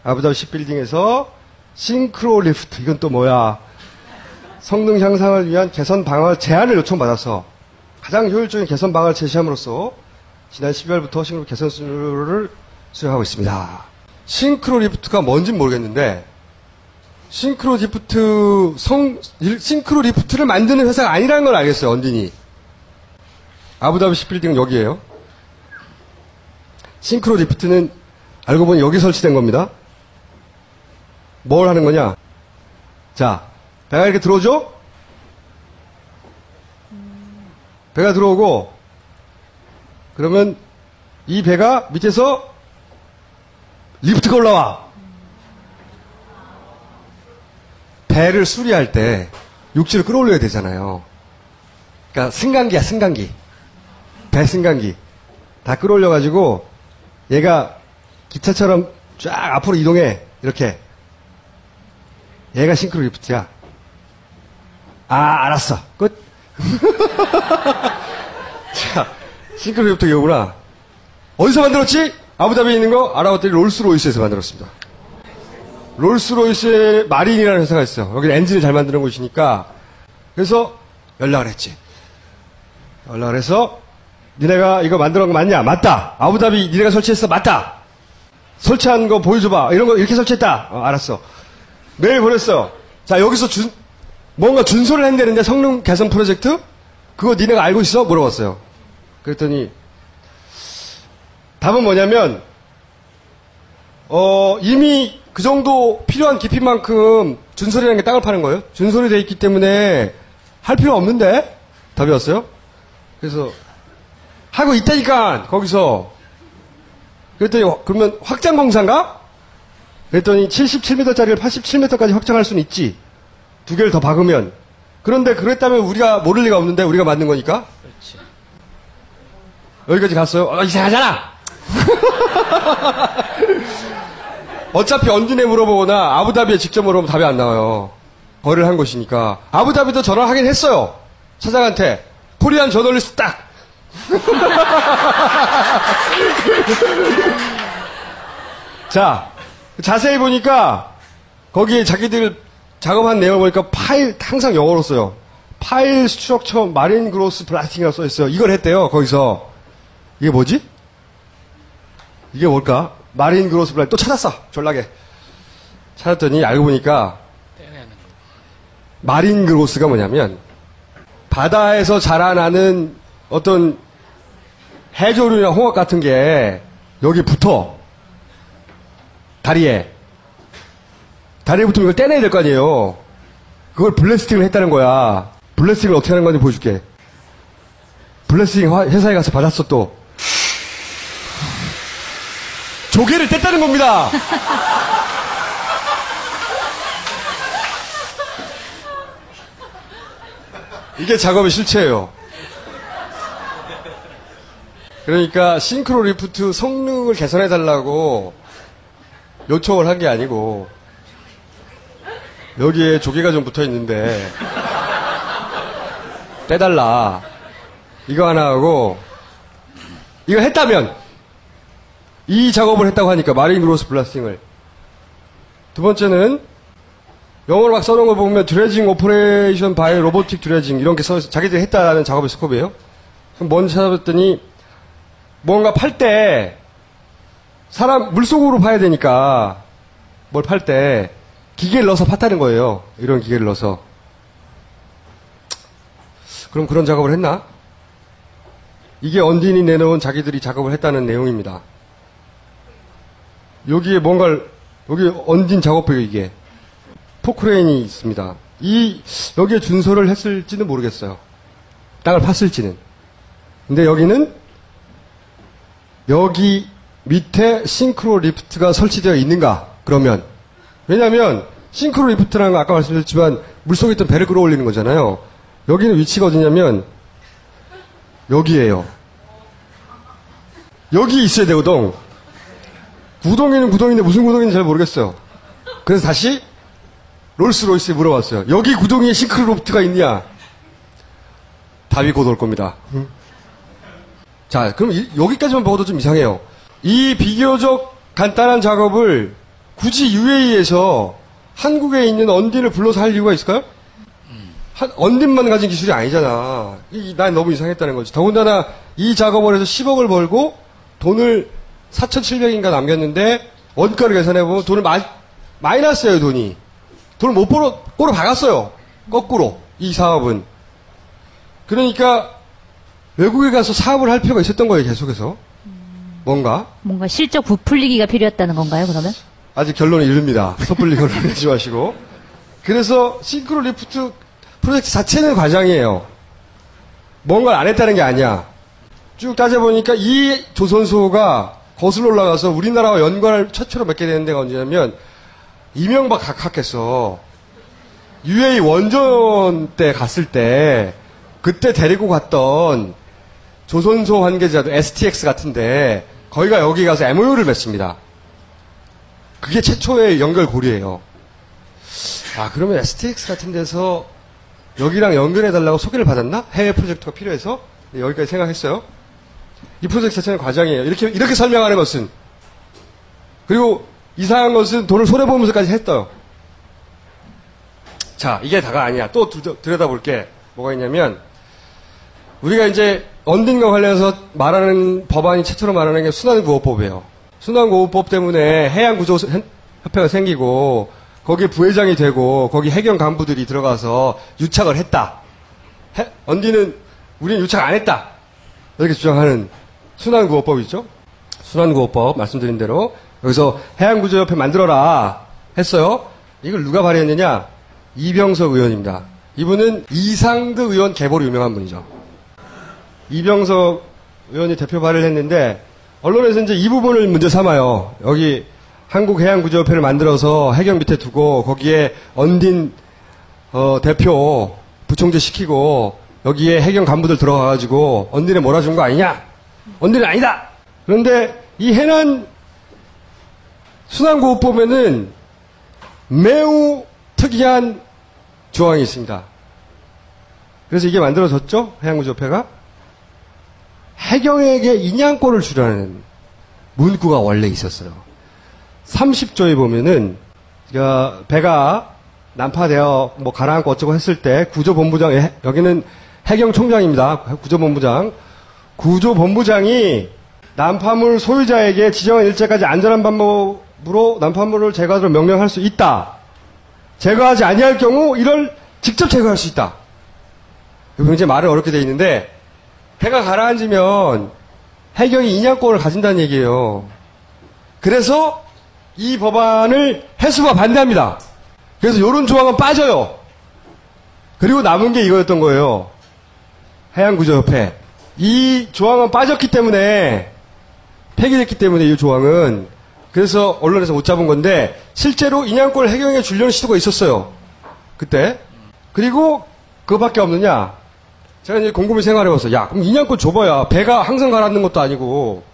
아부다비 시빌딩에서 싱크로 리프트, 이건 또 뭐야? 성능 향상을 위한 개선 방안 제안을 요청받아서 가장 효율적인 개선 방안을 제시함으로써 지난 12월부터 싱크로 개선 수요를 수행하고 있습니다. 싱크로 리프트가 뭔진 모르겠는데, 싱크로 리프트를 만드는 회사가 아니라는 걸 알겠어요, 언딘이. 아부다비 시빌딩은 여기에요. 싱크로 리프트는 알고 보니 여기 설치된 겁니다. 뭘 하는 거냐? 자, 배가 이렇게 들어오죠? 배가 들어오고, 그러면 이 배가 밑에서 리프트가 올라와. 배를 수리할 때 육지를 끌어올려야 되잖아요. 그러니까 승강기야, 승강기. 배 승강기. 다 끌어올려가지고 얘가 기차처럼 쫙 앞으로 이동해. 이렇게. 얘가 싱크로 리프트야. 아, 알았어. 끝. 자, 싱크로 리프트 이거구나. 어디서 만들었지? 아부다비에 있는 거 알아봤더니 롤스로이스에서 만들었습니다. 롤스로이스의 마린이라는 회사가 있어요. 여기 엔진을 잘 만드는 곳이니까. 그래서 연락을 했지. 연락을 해서 니네가 이거 만들어놓은 거 맞냐? 맞다. 아부다비 니네가 설치했어? 맞다. 설치한 거 보여줘봐. 이런 거 이렇게 설치했다. 알았어. 메일 보냈어. 자, 여기서 뭔가 준소를 한다는데 성능 개선 프로젝트? 그거 니네가 알고 있어? 물어봤어요. 그랬더니 답은 뭐냐면 이미 그 정도 필요한 깊이만큼 준소리라는 게 땅을 파는 거예요. 준소리 돼 있기 때문에 할 필요 없는데? 답이 왔어요. 그래서 하고 있다니까 거기서. 그랬더니 그러면 확장 공사인가? 그랬더니 77m짜리를 87m까지 확장할 수는 있지. 두 개를 더 박으면. 그런데 그랬다면 우리가 모를 리가 없는데 우리가 만든 거니까. 그렇지. 여기까지 갔어요. 이상하잖아. 어차피 언딘에 물어보거나 아부다비에 직접 물어보면 답이 안 나와요. 거래를 한 것이니까. 아부다비도 전화하긴 했어요. 사장한테. 코리안 저널리스트 딱. 자, 자세히 보니까 거기에 자기들 작업한 내용을 보니까 파일 항상 영어로 써요. 파일 스트럭처 마린 그로스 블라스팅이라고 써 있어요. 이걸 했대요. 거기서. 이게 뭐지? 이게 뭘까? 마린 그로스 블라스팅. 또 찾았어. 졸라게. 찾았더니 알고 보니까 마린 그로스가 뭐냐면 바다에서 자라나는 어떤 해조류나 홍합 같은 게 여기 붙어. 다리에 붙으면 이걸 떼내야 될 거 아니에요. 그걸 블래스팅을 했다는 거야. 블래스팅을 어떻게 하는 건지 보여줄게. 블래스팅 회사에 가서 받았어 또. 조개를 뗐다는 겁니다. 이게 작업의 실체예요. 그러니까 싱크로 리프트 성능을 개선해달라고 요청을 한 게 아니고 여기에 조개가 좀 붙어있는데 빼달라. 이거 하나 하고 이거 했다면 이 작업을 했다고 하니까 마린 그로스 블라스팅을. 두 번째는 영어로 막 써놓은 거 보면 드래징 오퍼레이션 바이 로보틱 드래징 이런 게 자기들이 했다는 작업의 스코프예요. 그럼 뭔지 찾아봤더니 뭔가 팔 때 사람 물속으로 파야 되니까 뭘 팔 때 기계를 넣어서 팠다는 거예요. 이런 기계를 넣어서. 그럼 그런 작업을 했나? 이게 언딘이 내놓은 자기들이 작업을 했다는 내용입니다. 여기에 뭔가를 여기 언딘 작업부예요. 이게 포크레인이 있습니다. 여기에 준소를 했을지는 모르겠어요. 땅을 팠을지는. 근데 여기는 여기 밑에 싱크로 리프트가 설치되어 있는가? 그러면 왜냐하면 싱크로 리프트라는 거 아까 말씀드렸지만 물속에 있던 배를 끌어올리는 거잖아요. 여기는 위치가 어디냐면 여기에요. 여기 있어야 되거든. 구동이는 구동인데 무슨 구동인지 잘 모르겠어요. 그래서 다시 롤스로이스에 물어봤어요. 여기 구동이에 싱크로 리프트가 있냐? 답이 곧 올 겁니다. 자, 그럼 여기까지만 보고도 좀 이상해요. 이 비교적 간단한 작업을 굳이 UAE에서 한국에 있는 언딘을 불러서 할 이유가 있을까요? 언딘만 가진 기술이 아니잖아. 난 너무 이상했다는 거지. 더군다나 이 작업을 해서 10억을 벌고 돈을 4,700인가 남겼는데 원가를 계산해보면 돈을 마이너스예요, 돈이. 돈을 못 벌어, 꼬로 박았어요. 거꾸로. 이 사업은. 그러니까 외국에 가서 사업을 할 필요가 있었던 거예요, 계속해서. 뭔가 실적 부풀리기가 필요했다는 건가요, 그러면? 아직 결론은 이릅니다. 섣불리 결론 내지 마시고. 그래서 싱크로 리프트 프로젝트 자체는 과장이에요. 뭔가를 안 했다는 게 아니야. 쭉 따져보니까 이 조선소가 거슬러 올라가서 우리나라와 연관을 최초로 맺게 되는 데가 언제냐면 이명박 각하께서 UAE 원전 때 갔을 때 그때 데리고 갔던 조선소 관계자들 STX 같은데 거기가 여기 가서 MOU를 맺습니다. 그게 최초의 연결고리예요. 아, 그러면 STX 같은 데서 여기랑 연결해달라고 소개를 받았나? 해외 프로젝트가 필요해서? 네, 여기까지 생각했어요. 이 프로젝트 자체는 과장이에요. 이렇게 설명하는 것은. 그리고 이상한 것은 돈을 손해보면서까지 했어요. 자, 이게 다가 아니야. 또 들여다볼 게 뭐가 있냐면, 우리가 이제 언딘과 관련해서 말하는 법안이 최초로 말하는 게 순환구호법이에요. 순환구호법 때문에 해양구조협회가 생기고, 거기에 부회장이 되고, 거기 해경 간부들이 들어가서 유착을 했다. 언딘은 우리는 유착 안 했다. 이렇게 주장하는 순환구호법 있죠? 순환구호법 말씀드린 대로 여기서 해양구조협회 만들어라 했어요. 이걸 누가 발의했느냐? 이병석 의원입니다. 이분은 이상득 의원 계보로 유명한 분이죠. 이병석 의원이 대표 발의를 했는데 언론에서 이제 이 부분을 문제 삼아요. 여기 한국해양구조협회를 만들어서 해경 밑에 두고 거기에 언딘 대표 부총재 시키고 여기에 해경 간부들 들어가가지고 언딘에 몰아준 거 아니냐? 언딘은 아니다! 그런데 이 해난 순환구호법에는 매우 특이한 조항이 있습니다. 그래서 이게 만들어졌죠? 해양구조협회가? 해경에게 인양권을 주라는 문구가 원래 있었어요. 30조에 보면은 배가 난파되어 뭐 가라앉고 어쩌고 했을 때 구조본부장, 여기는 해경총장입니다. 구조본부장. 구조본부장이 난파물 소유자에게 지정한 일자까지 안전한 방법으로 난파물을 제거하도록 명령할 수 있다. 제거하지 아니할 경우 이를 직접 제거할 수 있다. 굉장히 말은 어렵게 돼 있는데 배가 가라앉으면 해경이 인양권을 가진다는 얘기예요. 그래서 이 법안을 해수부가 반대합니다. 그래서 이런 조항은 빠져요. 그리고 남은 게 이거였던 거예요. 해양구조협회. 이 조항은 빠졌기 때문에 폐기됐기 때문에 이 조항은 그래서 언론에서 못 잡은 건데 실제로 인양권을 해경에 주려는 시도가 있었어요. 그때. 그리고 그거밖에 없느냐. 제가 이제 곰곰이 생활해봤어요. 야, 그럼 인양권 줘봐야 배가 항상 가라앉는 것도 아니고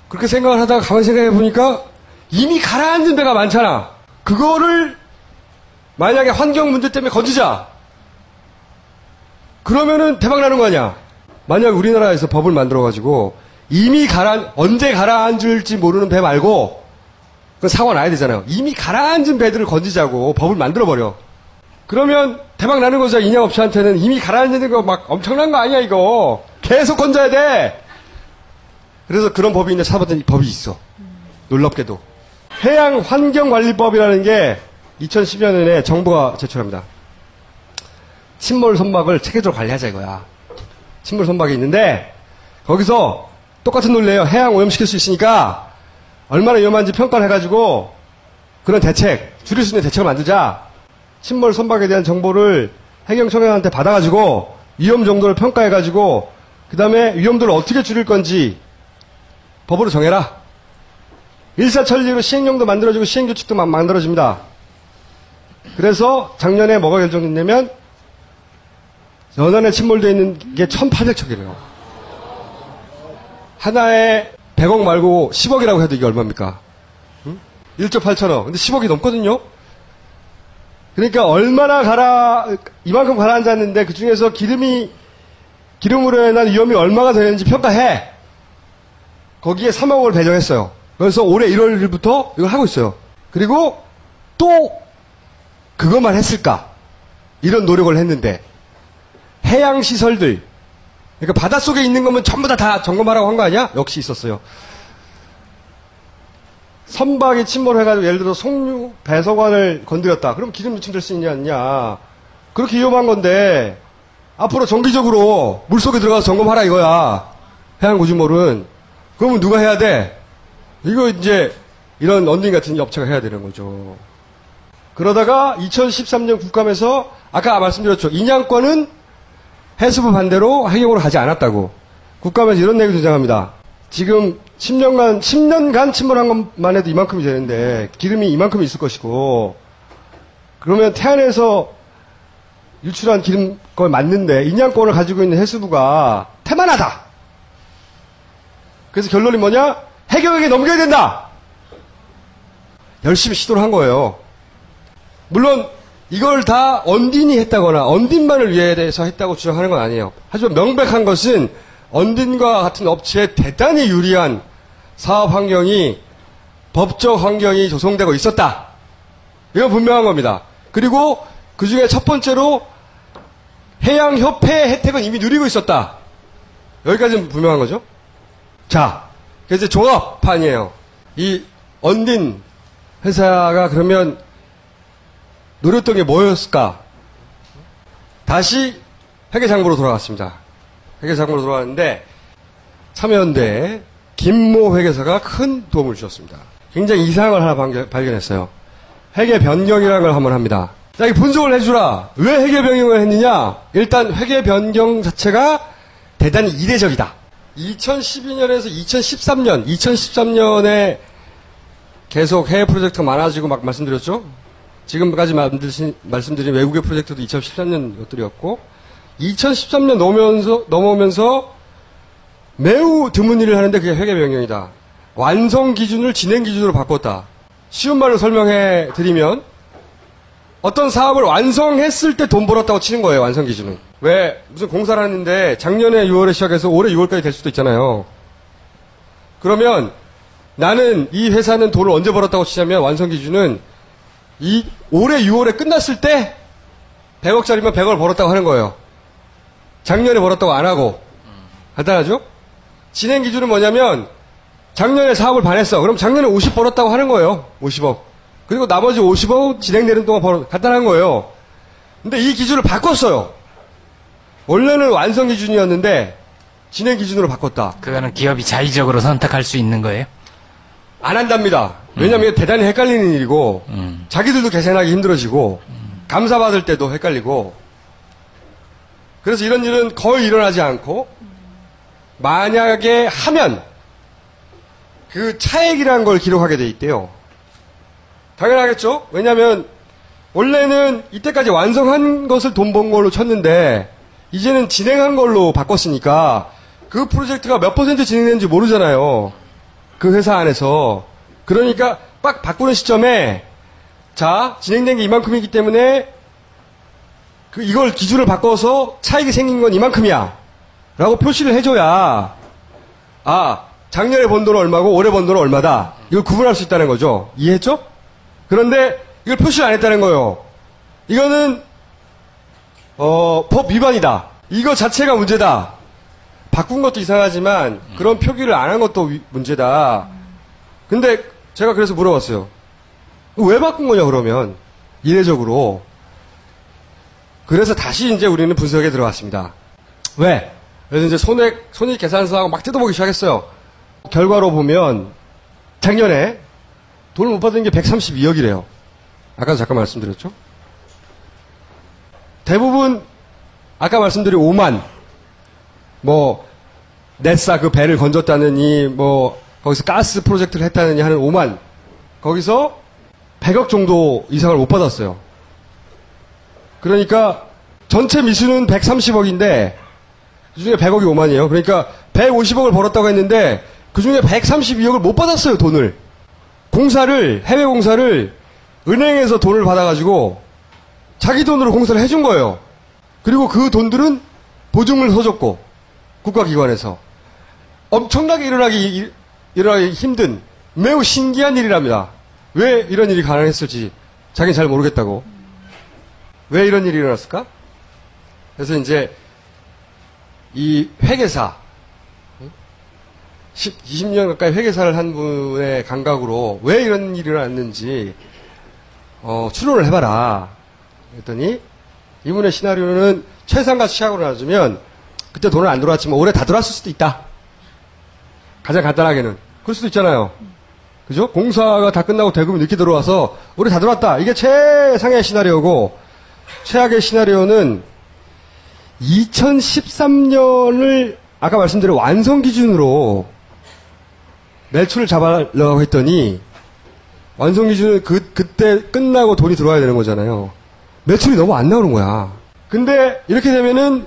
그렇게 생각을 하다가 가만히 생각해보니까 이미 가라앉은 배가 많잖아. 그거를 만약에 환경 문제 때문에 건지자. 그러면은 대박 나는 거 아니야. 만약 우리나라에서 법을 만들어가지고 이미 언제 가라앉을지 모르는 배 말고 그 사고 나야 되잖아요. 이미 가라앉은 배들을 건지자고 법을 만들어버려. 그러면 대박 나는 거죠. 인양업체한테는 이미 가라앉는 거 막 엄청난 거 아니야 이거. 계속 건져야 돼. 그래서 그런 법이 있는데 찾아봤더니 법이 있어. 놀랍게도. 해양환경관리법이라는 게 2010년에 정부가 제출합니다. 침몰 선박을 체계적으로 관리하자 이거야. 침몰 선박이 있는데 거기서 똑같은 논리예요. 해양 오염시킬 수 있으니까 얼마나 위험한지 평가를 해가지고 그런 대책, 줄일 수 있는 대책을 만들자. 침몰 선박에 대한 정보를 해경청장한테 받아가지고 위험 정도를 평가해가지고 그 다음에 위험도를 어떻게 줄일 건지 법으로 정해라. 일사천리로 시행령도 만들어지고 시행규칙도 만들어집니다. 그래서 작년에 뭐가 결정됐냐면 연안에 침몰되어 있는 게 1,800척이래요. 하나에 100억 말고 10억이라고 해도 이게 얼마입니까? 1조 8천억. 근데 10억이 넘거든요? 그러니까 얼마나 이만큼 가라앉았는데 그 중에서 기름으로 인한 위험이 얼마가 되는지 평가해. 거기에 3억을 배정했어요. 그래서 올해 1월 1일부터 이걸 하고 있어요. 그리고 또 그것만 했을까? 이런 노력을 했는데 해양시설들, 그러니까 바닷속에 있는 거면 전부 다 점검하라고 한 거 아니야? 역시 있었어요. 선박이 침몰해가지고 예를 들어 송유 배서관을 건드렸다. 그럼 기름 유출될 수 있냐 아니냐. 그렇게 위험한 건데 앞으로 정기적으로 물속에 들어가서 점검하라 이거야. 해양구조물은. 그러면 누가 해야 돼? 이거 이제 이런 언딩 같은 업체가 해야 되는 거죠. 그러다가 2013년 국감에서 아까 말씀드렸죠. 인양권은 해수부 반대로 해경으로 가지 않았다고. 국감에서 이런 내용이 등장합니다. 지금 10년간 침몰한 것만 해도 이만큼이 되는데 기름이 이만큼 있을 것이고 그러면 태안에서 유출한 기름 걸 맞는데 인양권을 가지고 있는 해수부가 태만하다. 그래서 결론이 뭐냐? 해경에게 넘겨야 된다. 열심히 시도를 한 거예요. 물론 이걸 다 언딘이 했다거나 언딘만을 위해서 했다고 주장하는 건 아니에요. 하지만 명백한 것은 언딘과 같은 업체에 대단히 유리한 사업 환경이 법적 환경이 조성되고 있었다. 이건 분명한 겁니다. 그리고 그 중에 첫 번째로 해양협회의 혜택은 이미 누리고 있었다. 여기까지는 분명한 거죠. 자, 그래서 종합판이에요. 이 언딘 회사가 그러면 노렸던 게 뭐였을까? 다시 회계장부로 돌아갔습니다. 회계장부로 돌아갔는데 참여연대 김모 회계사가 큰 도움을 주셨습니다. 굉장히 이상을 하나 발견했어요. 회계 변경이라는 걸 한번 합니다. 자, 이 분석을 해주라. 왜 회계 변경을 했느냐? 일단 회계 변경 자체가 대단히 이례적이다. 2012년에서 2013년에 계속 해외 프로젝트가 많아지고 막 말씀드렸죠? 지금까지 말씀드린 외국의 프로젝트도 2013년 것들이었고 2013년 넘어오면서 매우 드문 일을 하는데 그게 회계 변경이다. 완성 기준을 진행 기준으로 바꿨다. 쉬운 말로 설명해 드리면 어떤 사업을 완성했을 때 돈 벌었다고 치는 거예요. 완성 기준은. 왜 무슨 공사를 하는데 작년에 6월에 시작해서 올해 6월까지 될 수도 있잖아요. 그러면 나는 이 회사는 돈을 언제 벌었다고 치자면 완성 기준은 올해 6월에 끝났을 때 100억짜리면 100억을 벌었다고 하는 거예요. 작년에 벌었다고 안 하고. 간단하죠? 진행 기준은 뭐냐면 작년에 사업을 반했어. 그럼 작년에 50 벌었다고 하는 거예요. 50억. 그리고 나머지 50억 진행되는 동안 간단한 거예요. 근데 이 기준을 바꿨어요. 원래는 완성 기준이었는데 진행 기준으로 바꿨다. 그거는 기업이 자의적으로 선택할 수 있는 거예요? 안 한답니다. 왜냐하면 대단히 헷갈리는 일이고 자기들도 계산하기 힘들어지고 감사받을 때도 헷갈리고 그래서 이런 일은 거의 일어나지 않고 만약에 하면 그 차액이라는 걸 기록하게 돼 있대요. 당연하겠죠? 왜냐하면 원래는 이때까지 완성한 것을 돈 번 걸로 쳤는데 이제는 진행한 걸로 바꿨으니까 그 프로젝트가 몇 % 진행되는지 모르잖아요. 그 회사 안에서. 그러니까 딱 바꾸는 시점에 자, 진행된 게 이만큼이기 때문에 이걸 기준을 바꿔서 차익이 생긴 건 이만큼이야. 라고 표시를 해줘야 작년에 번 돈은 얼마고 올해 번 돈은 얼마다. 이걸 구분할 수 있다는 거죠. 이해했죠? 그런데 이걸 표시를 안 했다는 거예요. 이거는 법 위반이다. 이거 자체가 문제다. 바꾼 것도 이상하지만 그런 표기를 안 한 것도 문제다. 근데 제가 그래서 물어봤어요. 왜 바꾼 거냐 그러면 이례적으로. 그래서 다시 이제 우리는 분석에 들어갔습니다. 왜? 그래서 이제 손익 계산서하고 막 뜯어보기 시작했어요. 결과로 보면 작년에 돈을 못 받은 게 132억이래요. 아까도 잠깐 말씀드렸죠? 대부분 아까 말씀드린 5만 넷사 그 배를 건졌다느니 거기서 가스 프로젝트를 했다느니 하는 5만 거기서 100억 정도 이상을 못 받았어요. 그러니까 전체 미수는 130억인데 그중에 100억이 5만이에요. 그러니까 150억을 벌었다고 했는데 그중에 132억을 못 받았어요. 돈을. 해외 공사를 은행에서 돈을 받아가지고 자기 돈으로 공사를 해준 거예요. 그리고 그 돈들은 보증을 서줬고 국가기관에서 엄청나게 일어나기 힘든 매우 신기한 일이랍니다. 왜 이런 일이 가능했을지 자기는 잘 모르겠다고. 왜 이런 일이 일어났을까? 그래서 이제 이 회계사 20년 가까이 회계사를 한 분의 감각으로 왜 이런 일이 일어났는지 추론을 해봐라. 그랬더니 이분의 시나리오는 최상과 최악으로 나눠주면 그때 돈은 안 들어왔지만 올해 다 들어왔을 수도 있다. 가장 간단하게는. 그럴 수도 있잖아요. 그죠? 공사가 다 끝나고 대금이 늦게 들어와서 올해 다 들어왔다. 이게 최상의 시나리오고 최악의 시나리오는 2013년을 아까 말씀드린 완성 기준으로 매출을 잡으려고 했더니 완성 기준은 그때 끝나고 돈이 들어와야 되는 거잖아요. 매출이 너무 안 나오는 거야. 근데 이렇게 되면은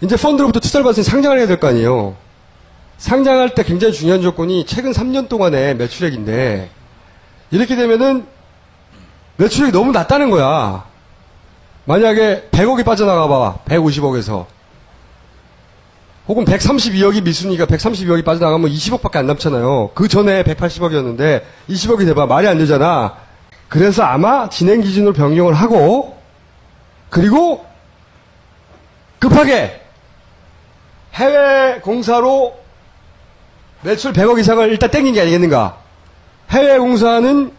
이제 펀드로부터 투자를 받으니 상장을 해야 될 거 아니에요. 상장할 때 굉장히 중요한 조건이 최근 3년 동안의 매출액인데 이렇게 되면은 매출액이 너무 낮다는 거야. 만약에 100억이 빠져나가 봐. 150억에서. 혹은 132억이 미순위가 132억이 빠져나가면 20억밖에 안 남잖아요. 그 전에 180억이었는데 20억이 돼봐. 말이 안 되잖아. 그래서 아마 진행 기준으로 변경을 하고 그리고 급하게 해외 공사로 매출 100억 이상을 일단 땡긴 게 아니겠는가. 해외 공사는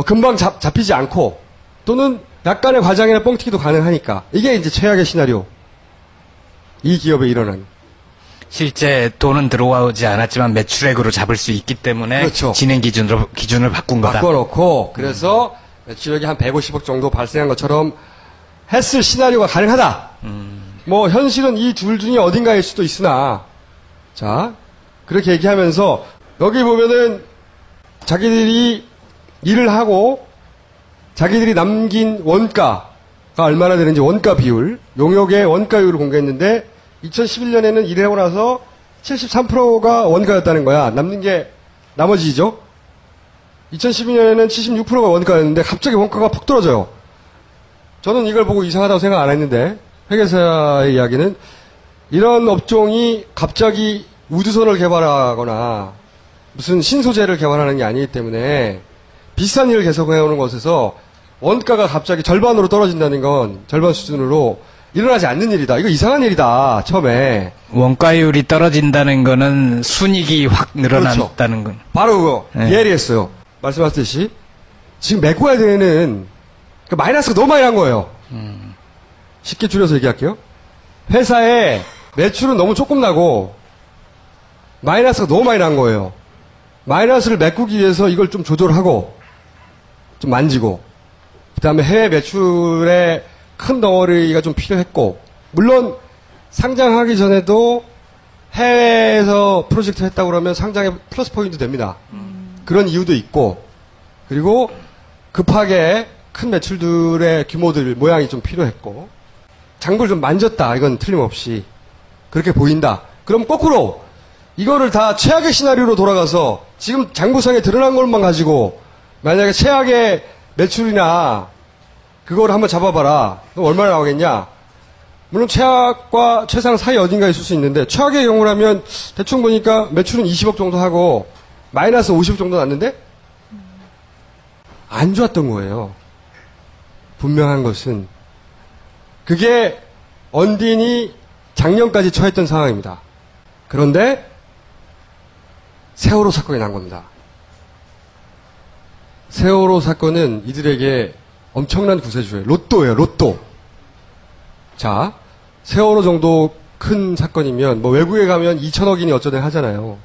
금방 잡히지 않고 또는 약간의 과장이나 뻥튀기도 가능하니까. 이게 이제 최악의 시나리오. 이 기업에 일어난. 실제 돈은 들어오지 않았지만 매출액으로 잡을 수 있기 때문에 그렇죠. 진행 기준을 바꾼 거다. 바꿔놓고 그래서 매출액이 한 150억 정도 발생한 것처럼 했을 시나리오가 가능하다. 뭐 현실은 이 둘 중에 어딘가일 수도 있으나 자 그렇게 얘기하면서 여기 보면은 자기들이 일을 하고 자기들이 남긴 원가가 얼마나 되는지 원가 비율, 용역의 원가율을 공개했는데 2011년에는 일을 하고 나서 73%가 원가였다는 거야. 남는 게 나머지죠. 2012년에는 76%가 원가였는데 갑자기 원가가 푹 떨어져요. 저는 이걸 보고 이상하다고 생각 안 했는데 회계사의 이야기는 이런 업종이 갑자기 우주선을 개발하거나 무슨 신소재를 개발하는 게 아니기 때문에 비싼 일을 계속 해오는 것에서 원가가 갑자기 절반으로 떨어진다는 건 절반 수준으로 일어나지 않는 일이다. 이거 이상한 일이다. 처음에. 원가율이 떨어진다는 거는 순이익이 확 늘어난다는 건. 바로 그거. 네. 예리했어요. 말씀하셨듯이 지금 메꿔야 되는 그 마이너스가 너무 많이 난 거예요. 쉽게 줄여서 얘기할게요. 회사에 매출은 너무 조금 나고 마이너스가 너무 많이 난 거예요. 마이너스를 메꾸기 위해서 이걸 좀 조절하고 좀 만지고 그 다음에 해외 매출의 큰 덩어리가 좀 필요했고 물론 상장하기 전에도 해외에서 프로젝트 했다고 그러면 상장에 플러스 포인트 됩니다. 그런 이유도 있고 그리고 급하게 큰 매출들의 규모들 모양이 좀 필요했고 장부를 좀 만졌다. 이건 틀림없이 그렇게 보인다. 그럼 거꾸로 이거를 다 최악의 시나리오로 돌아가서 지금 장부상에 드러난 것만 가지고 만약에 최악의 매출이나 그걸 한번 잡아봐라. 그럼 얼마나 나오겠냐? 물론 최악과 최상 사이 어딘가에 있을 수 있는데 최악의 경우라면 대충 보니까 매출은 20억 정도 하고 마이너스 50억 정도 났는데 안 좋았던 거예요. 분명한 것은 그게 언딘이 작년까지 처했던 상황입니다. 그런데 세월호 사건이 난 겁니다. 세월호 사건은 이들에게 엄청난 구세주예요. 로또예요, 로또. 자, 세월호 정도 큰 사건이면 뭐 외국에 가면 2천억이니 어쩌든 하잖아요.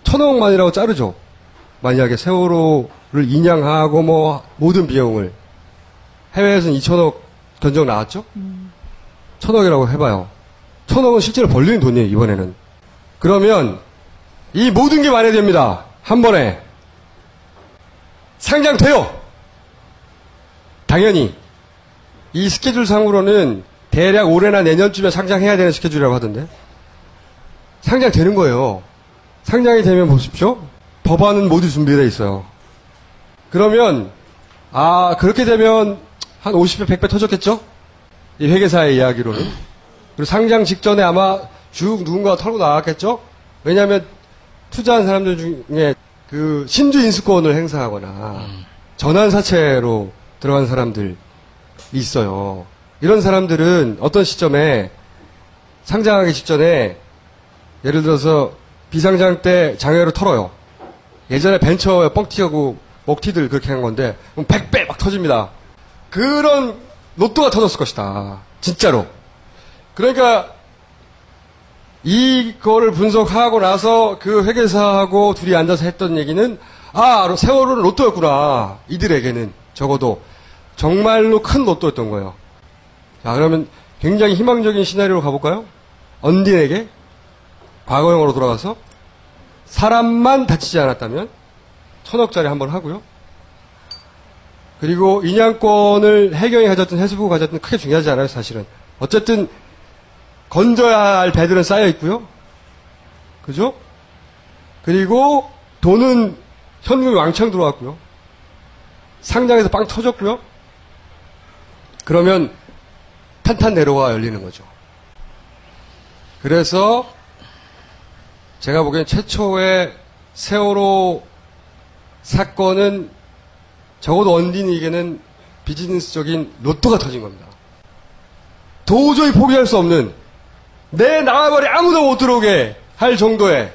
천억만이라고 자르죠. 만약에 세월호를 인양하고 뭐 모든 비용을 해외에서는 2천억 견적 나왔죠? 1,000억이라고 해봐요. 1,000억은 실제로 벌리는 돈이에요, 이번에는. 그러면 이 모든 게 만회됩니다. 한 번에. 상장돼요. 당연히. 이 스케줄 상으로는 대략 올해나 내년쯤에 상장해야 되는 스케줄이라고 하던데. 상장되는 거예요. 상장이 되면 보십시오. 법안은 모두 준비되어 있어요. 그러면 그렇게 되면 한 50배, 100배 터졌겠죠? 이 회계사의 이야기로는. 그리고 상장 직전에 아마 쭉 누군가가 털고 나갔겠죠? 왜냐하면 투자한 사람들 중에 그 신주 인수권을 행사하거나 전환사채로 들어간 사람들이 있어요. 이런 사람들은 어떤 시점에 상장하기 직전에 예를 들어서 비상장 때 장외로 털어요. 예전에 벤처에 뻥튀하고 먹튀들 그렇게 한 건데 100배 막 터집니다. 그런 로또가 터졌을 것이다. 진짜로. 그러니까 이거를 분석하고 나서 그 회계사하고 둘이 앉아서 했던 얘기는 세월호는 로또였구나. 이들에게는 적어도 정말로 큰 로또였던 거예요. 자, 그러면 굉장히 희망적인 시나리오로 가볼까요? 언딘에게 과거형으로 돌아가서 사람만 다치지 않았다면 1000억짜리 한번 하고요. 그리고 인양권을 해경이 가졌든 해수부가 가졌든 크게 중요하지 않아요, 사실은. 어쨌든 건져야 할 배들은 쌓여 있고요. 그죠? 그리고 돈은 현금이 왕창 들어왔고요. 상장에서 빵 터졌고요. 그러면 탄탄내로가 열리는 거죠. 그래서 제가 보기엔 최초의 세월호 사건은 적어도 언딘에게는 비즈니스적인 로또가 터진 겁니다. 도저히 포기할 수 없는 내 나와버리 아무도 못 들어오게 할 정도의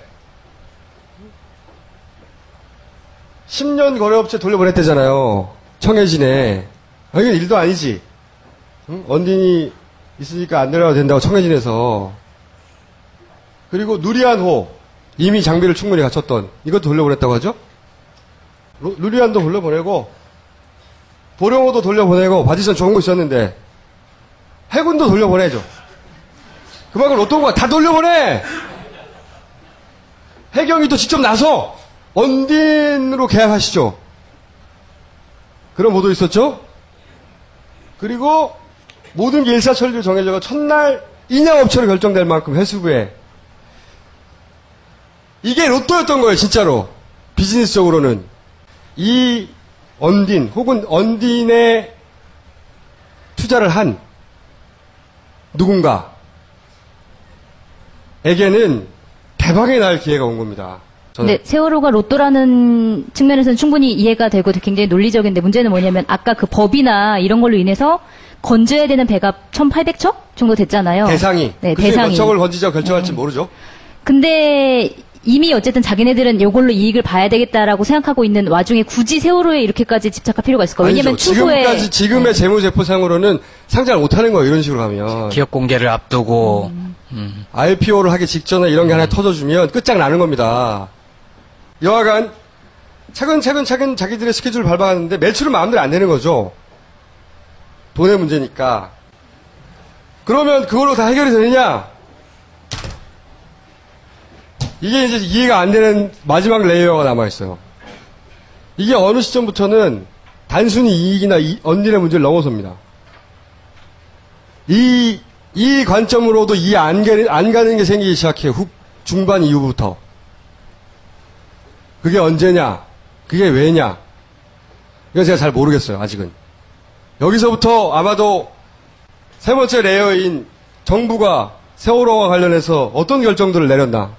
10년 거래업체 돌려보냈대잖아요. 청해진에. 이건 일도 아니지. 응? 언딘이 있으니까 안 내려가도 된다고 청해진에서. 그리고 누리안호 이미 장비를 충분히 갖췄던 이것도 돌려보냈다고 하죠. 누리안도 돌려보내고 보령호도 돌려보내고 바지선 좋은 거 있었는데 해군도 돌려보내죠. 그만큼 로또가 다 돌려보내. 해경이 또 직접 나서 언딘으로 계약하시죠. 그런 모도 있었죠. 그리고 모든 게 일사천리로 정해져서 첫날 인양업체로 결정될 만큼 해수부에 이게 로또였던 거예요. 진짜로 비즈니스적으로는. 이 언딘 혹은 언딘에 투자를 한 누군가에게는 대박이 날 기회가 온 겁니다. 네, 세월호가 로또라는 측면에서는 충분히 이해가 되고 굉장히 논리적인데 문제는 뭐냐면 아까 그 법이나 이런 걸로 인해서 건져야 되는 배가 1,800척 정도 됐잖아요. 대상이. 네, 그 중에 대상이. 몇 척을 건지자고 결정할지 모르죠. 근데 이미 어쨌든 자기네들은 이걸로 이익을 봐야 되겠다라고 생각하고 있는 와중에 굳이 세월호에 이렇게까지 집착할 필요가 있을까? 왜냐면 아니죠. 추후에 지금의 재무제표상으로는 상장을 못하는 거예요. 이런 식으로 가면. 기업 공개를 앞두고 IPO를 하기 직전에 이런 게 하나 터져주면 끝장나는 겁니다. 여하간 차근차근 자기들의 스케줄을 밟아가는데 매출은 마음대로 안 되는 거죠. 돈의 문제니까. 그러면 그걸로 다 해결이 되느냐? 이게 이제 이해가 안 되는 마지막 레이어가 남아있어요. 이게 어느 시점부터는 단순히 이익이나 언딜의 문제를 넘어섭니다. 이 관점으로도 이해 안 가는 게 생기기 시작해요. 중반 이후부터. 그게 언제냐? 그게 왜냐? 이건 제가 잘 모르겠어요. 아직은. 여기서부터 아마도 세 번째 레이어인 정부가 세월호와 관련해서 어떤 결정들을 내렸나?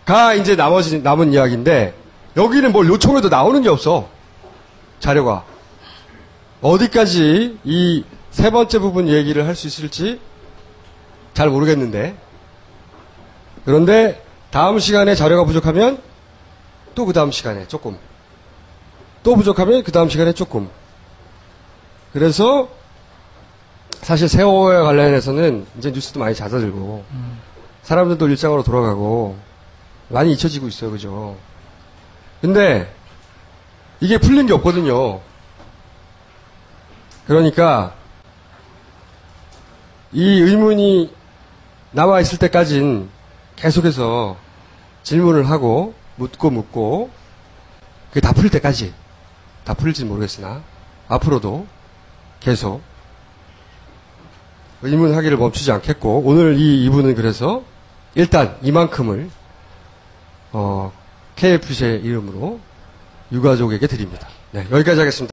가 이제 남은 이야기인데 여기는 뭘 요청해도 나오는 게 없어. 자료가. 어디까지 이 세 번째 부분 얘기를 할 수 있을지 잘 모르겠는데. 그런데 다음 시간에 자료가 부족하면 또 그 다음 시간에 조금. 또 부족하면 그 다음 시간에 조금. 그래서 사실 세월호에 관련해서는 이제 뉴스도 많이 잦아들고 사람들도 일상으로 돌아가고 많이 잊혀지고 있어요. 그죠? 근데 이게 풀린 게 없거든요. 그러니까 이 의문이 남아있을 때까진 계속해서 질문을 하고 묻고 그게 다 풀릴 때까지 다 풀릴지는 모르겠으나 앞으로도 계속 의문하기를 멈추지 않겠고 오늘 이 2부는 그래서 일단 이만큼을 KFC의 이름으로 유가족에게 드립니다. 네, 여기까지 하겠습니다.